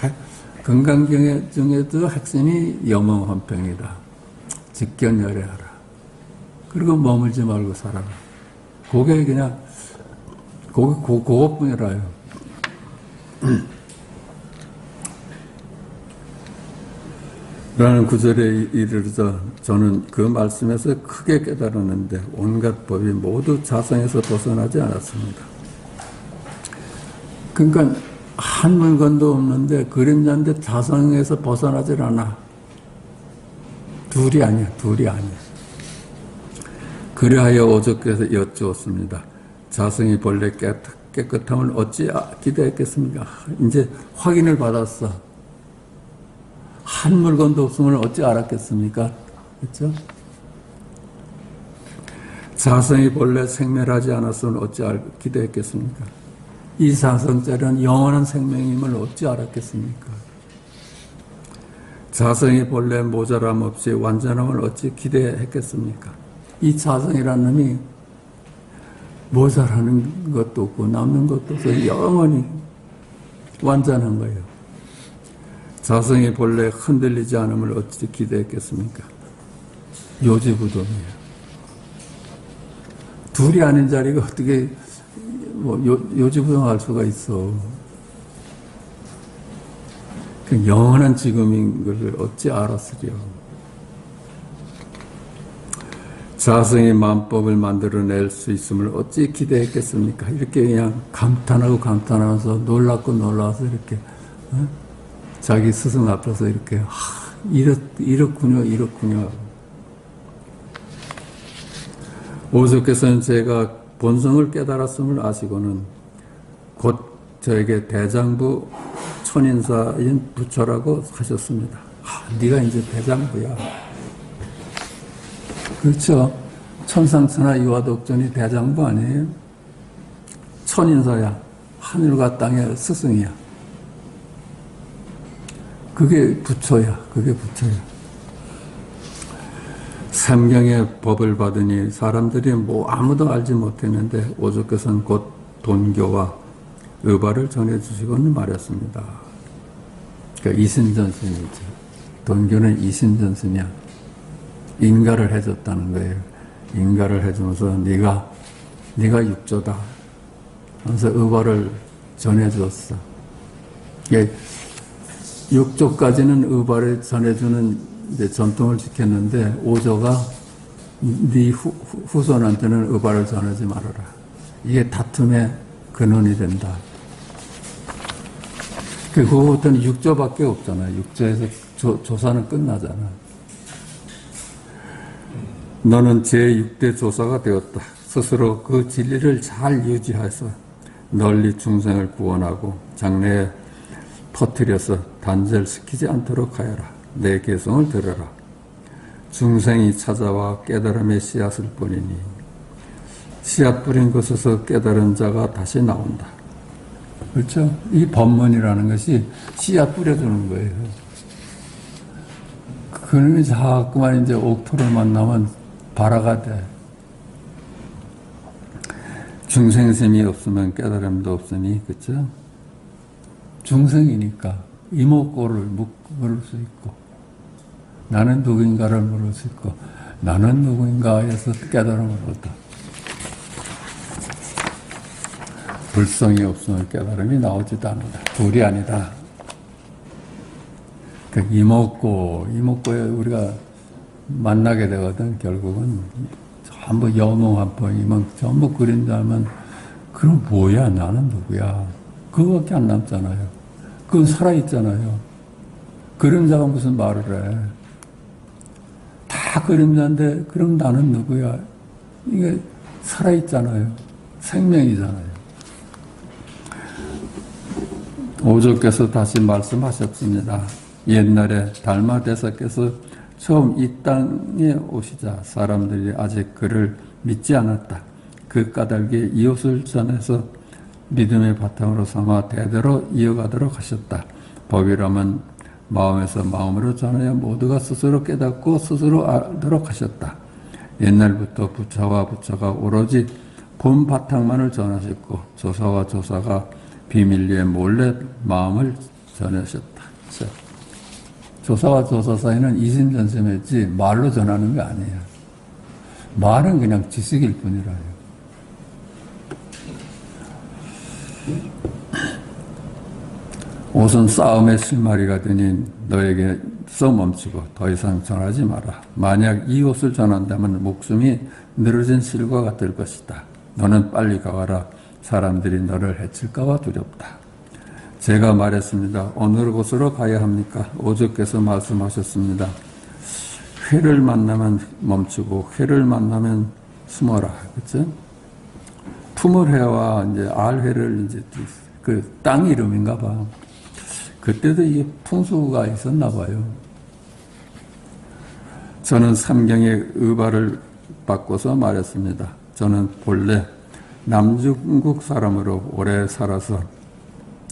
금강경 중에도 핵심이 염원환평이다. 직견열애하라. 그리고 머물지 말고 살아라. 그게 그냥 그것뿐이라요. 라는 구절에 이르자 저는 그 말씀에서 크게 깨달았는데 온갖 법이 모두 자성에서 벗어나지 않았습니다. 그러니까 한 물건도 없는데 그림자인데 자성에서 벗어나질 않아. 둘이 아니야. 그리하여 오조께서 여쭈었습니다. 자성이 본래 깨끗함을 어찌 기대했겠습니까? 이제 확인을 받았어. 한 물건도 없음을 어찌 알았겠습니까? 그렇죠? 자성이 본래 생멸하지 않았으면 어찌 기대했겠습니까? 이 자성자리는 영원한 생명임을 어찌 알았겠습니까? 자성이 본래 모자람 없이 완전함을 어찌 기대했겠습니까? 이 자성이라는 놈이 모자라는 것도 없고 남는 것도 없어 영원히 완전한 거예요. 자성이 본래 흔들리지 않음을 어찌 기대했겠습니까? 요지부동이에요. 둘이 아닌 자리가 어떻게 뭐 요지부동할 수가 있어. 그 영원한 지금인 것을 어찌 알았으랴. 자성의 만법을 만들어낼 수 있음을 어찌 기대했겠습니까? 이렇게 그냥 감탄하면서 놀랍고 놀라서 이렇게 자기 스승 앞에서 이렇게 이렇군요. 오조께서는 제가 본성을 깨달았음을 아시고는 곧 저에게 대장부 천인사인 부처라고 하셨습니다. 네가 이제 대장부야. 그렇죠. 천상천하 이화독전이 대장부 아니에요? 천인사야. 하늘과 땅의 스승이야. 그게 부처야. 삼경의 법을 받으니 사람들이 뭐 아무도 알지 못했는데 오조께서는 곧 돈교와 의발을 전해주시고는 말했습니다. 그러니까 이신전승이죠. 돈교는 이신전승이야. 인가를 해줬다는 거예요. 인가를 해주면서 네가 육조다 하면서 의발을 전해주었어. 육조까지는 의발을 전해주는 이제 전통을 지켰는데 오조가 네 후손한테는 의발을 전하지 말아라. 이게 다툼의 근원이 된다. 그거부터는 육조밖에 없잖아요. 육조에서 조사는 끝나잖아. 너는 제6대 조사가 되었다. 스스로 그 진리를 잘 유지해서 널리 중생을 구원하고 장래에 퍼뜨려서 단절시키지 않도록 하여라. 내 개성을 들어라. 중생이 찾아와 깨달음의 씨앗을 뿌리니 씨앗 뿌린 곳에서 깨달은 자가 다시 나온다. 그렇죠? 이 법문이라는 것이 씨앗 뿌려주는 거예요. 그놈이 자꾸만 이제 옥토를 만나면 발화가 돼. 중생심이 없으면 깨달음도 없으니, 그렇죠? 중생이니까 이목고를 물을 수 있고, 나는 누구인가를 물을 수 있고, 나는 누구인가에서 깨달음을 얻다. 불성이 없으면 깨달음이 나오지도 않는다. 둘이 아니다. 그 이목고에 우리가 만나게 되거든. 결국은 전부 영웅한번이면 전부 그린다면 그럼 뭐야? 나는 누구야? 그거밖에 안 남잖아요. 그건 살아있잖아요. 그림자가 무슨 말을 해? 다 그림자인데 그럼 나는 누구야? 이게 살아있잖아요. 생명이잖아요. 오조께서 다시 말씀하셨습니다. 옛날에 달마대사께서 처음 이 땅에 오시자 사람들이 아직 그를 믿지 않았다. 그 까닭에 이웃을 전해서 믿음의 바탕으로 삼아 대대로 이어가도록 하셨다. 법이라면 마음에서 마음으로 전하여 모두가 스스로 깨닫고 스스로 알도록 하셨다. 옛날부터 부처와 부처가 오로지 본 바탕만을 전하셨고 조사와 조사가 비밀리에 몰래 마음을 전하셨다. 조사와 조사 사이는 이신전심했지 말로 전하는 게 아니에요. 말은 그냥 지식일 뿐이라요. 옷은 싸움의 실마리가 되니 너에게 써 멈추고 더 이상 전하지 마라. 만약 이 옷을 전한다면 목숨이 늘어진 실과 같을 것이다. 너는 빨리 가거라. 사람들이 너를 해칠까 봐 두렵다. 제가 말했습니다. 어느 곳으로 가야 합니까? 오조께서 말씀하셨습니다. 회를 만나면 멈추고 회를 만나면 숨어라. 그렇죠? 품을회와 이제 알회를 이제 그 땅 이름인가 봐. 그때도 이게 풍수가 있었나 봐요. 저는 삼경의 의발을 바꿔서 말했습니다. 저는 본래 남중국 사람으로 오래 살아서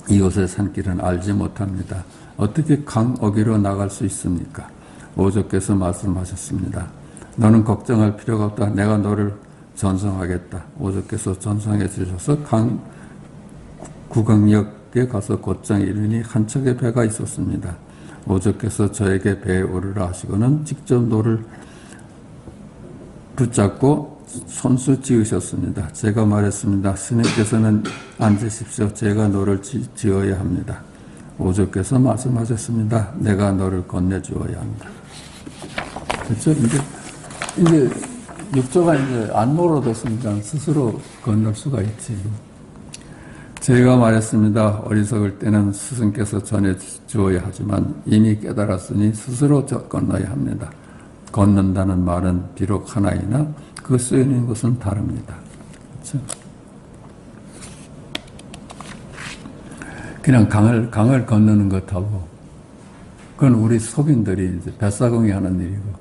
이곳의 산길은 알지 못합니다. 어떻게 강어기로 나갈 수 있습니까? 오조께서 말씀하셨습니다. 너는 걱정할 필요가 없다. 내가 너를 전송하겠다. 오조께서 전송해 주셔서 구강역에 가서 곧장 이르니 한 척의 배가 있었습니다. 오조께서 저에게 배에 오르라 하시고는 직접 노를 붙잡고 손수 지으셨습니다. 제가 말했습니다. 스님께서는 앉으십시오. 제가 너를 지어야 합니다. 오조께서 말씀하셨습니다. 내가 너를 건네주어야 합니다. 그렇죠? 이제 육조가 이제 안 노릇했으니까 스스로 건널 수가 있지. 제가 말했습니다. 어리석을 때는 스승께서 전해주어야 하지만 이미 깨달았으니 스스로 건너야 합니다. 걷는다는 말은 비록 하나이나 그 쓰이는 것은 다릅니다. 그렇죠? 그냥 강을 건너는 것하고, 그건 우리 소빈들이 이제 뱃사공이 하는 일이고,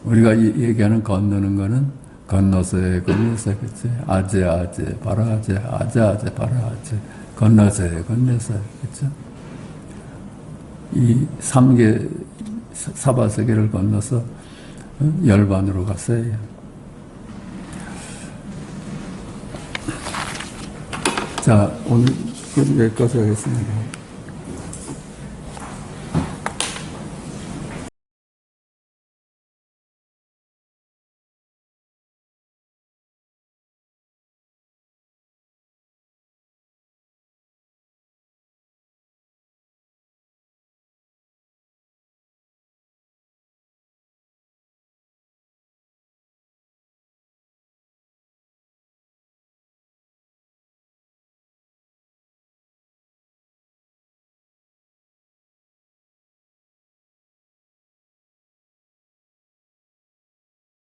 우리가 얘기하는 건너는 거는 건너세, 그치? 아제, 바라 아제, 바라 아제, 건너세, 그치? 이 3계, 사바세계를 건너서 열반으로 갔어요. 자, 오늘 여기까지 하겠습니다.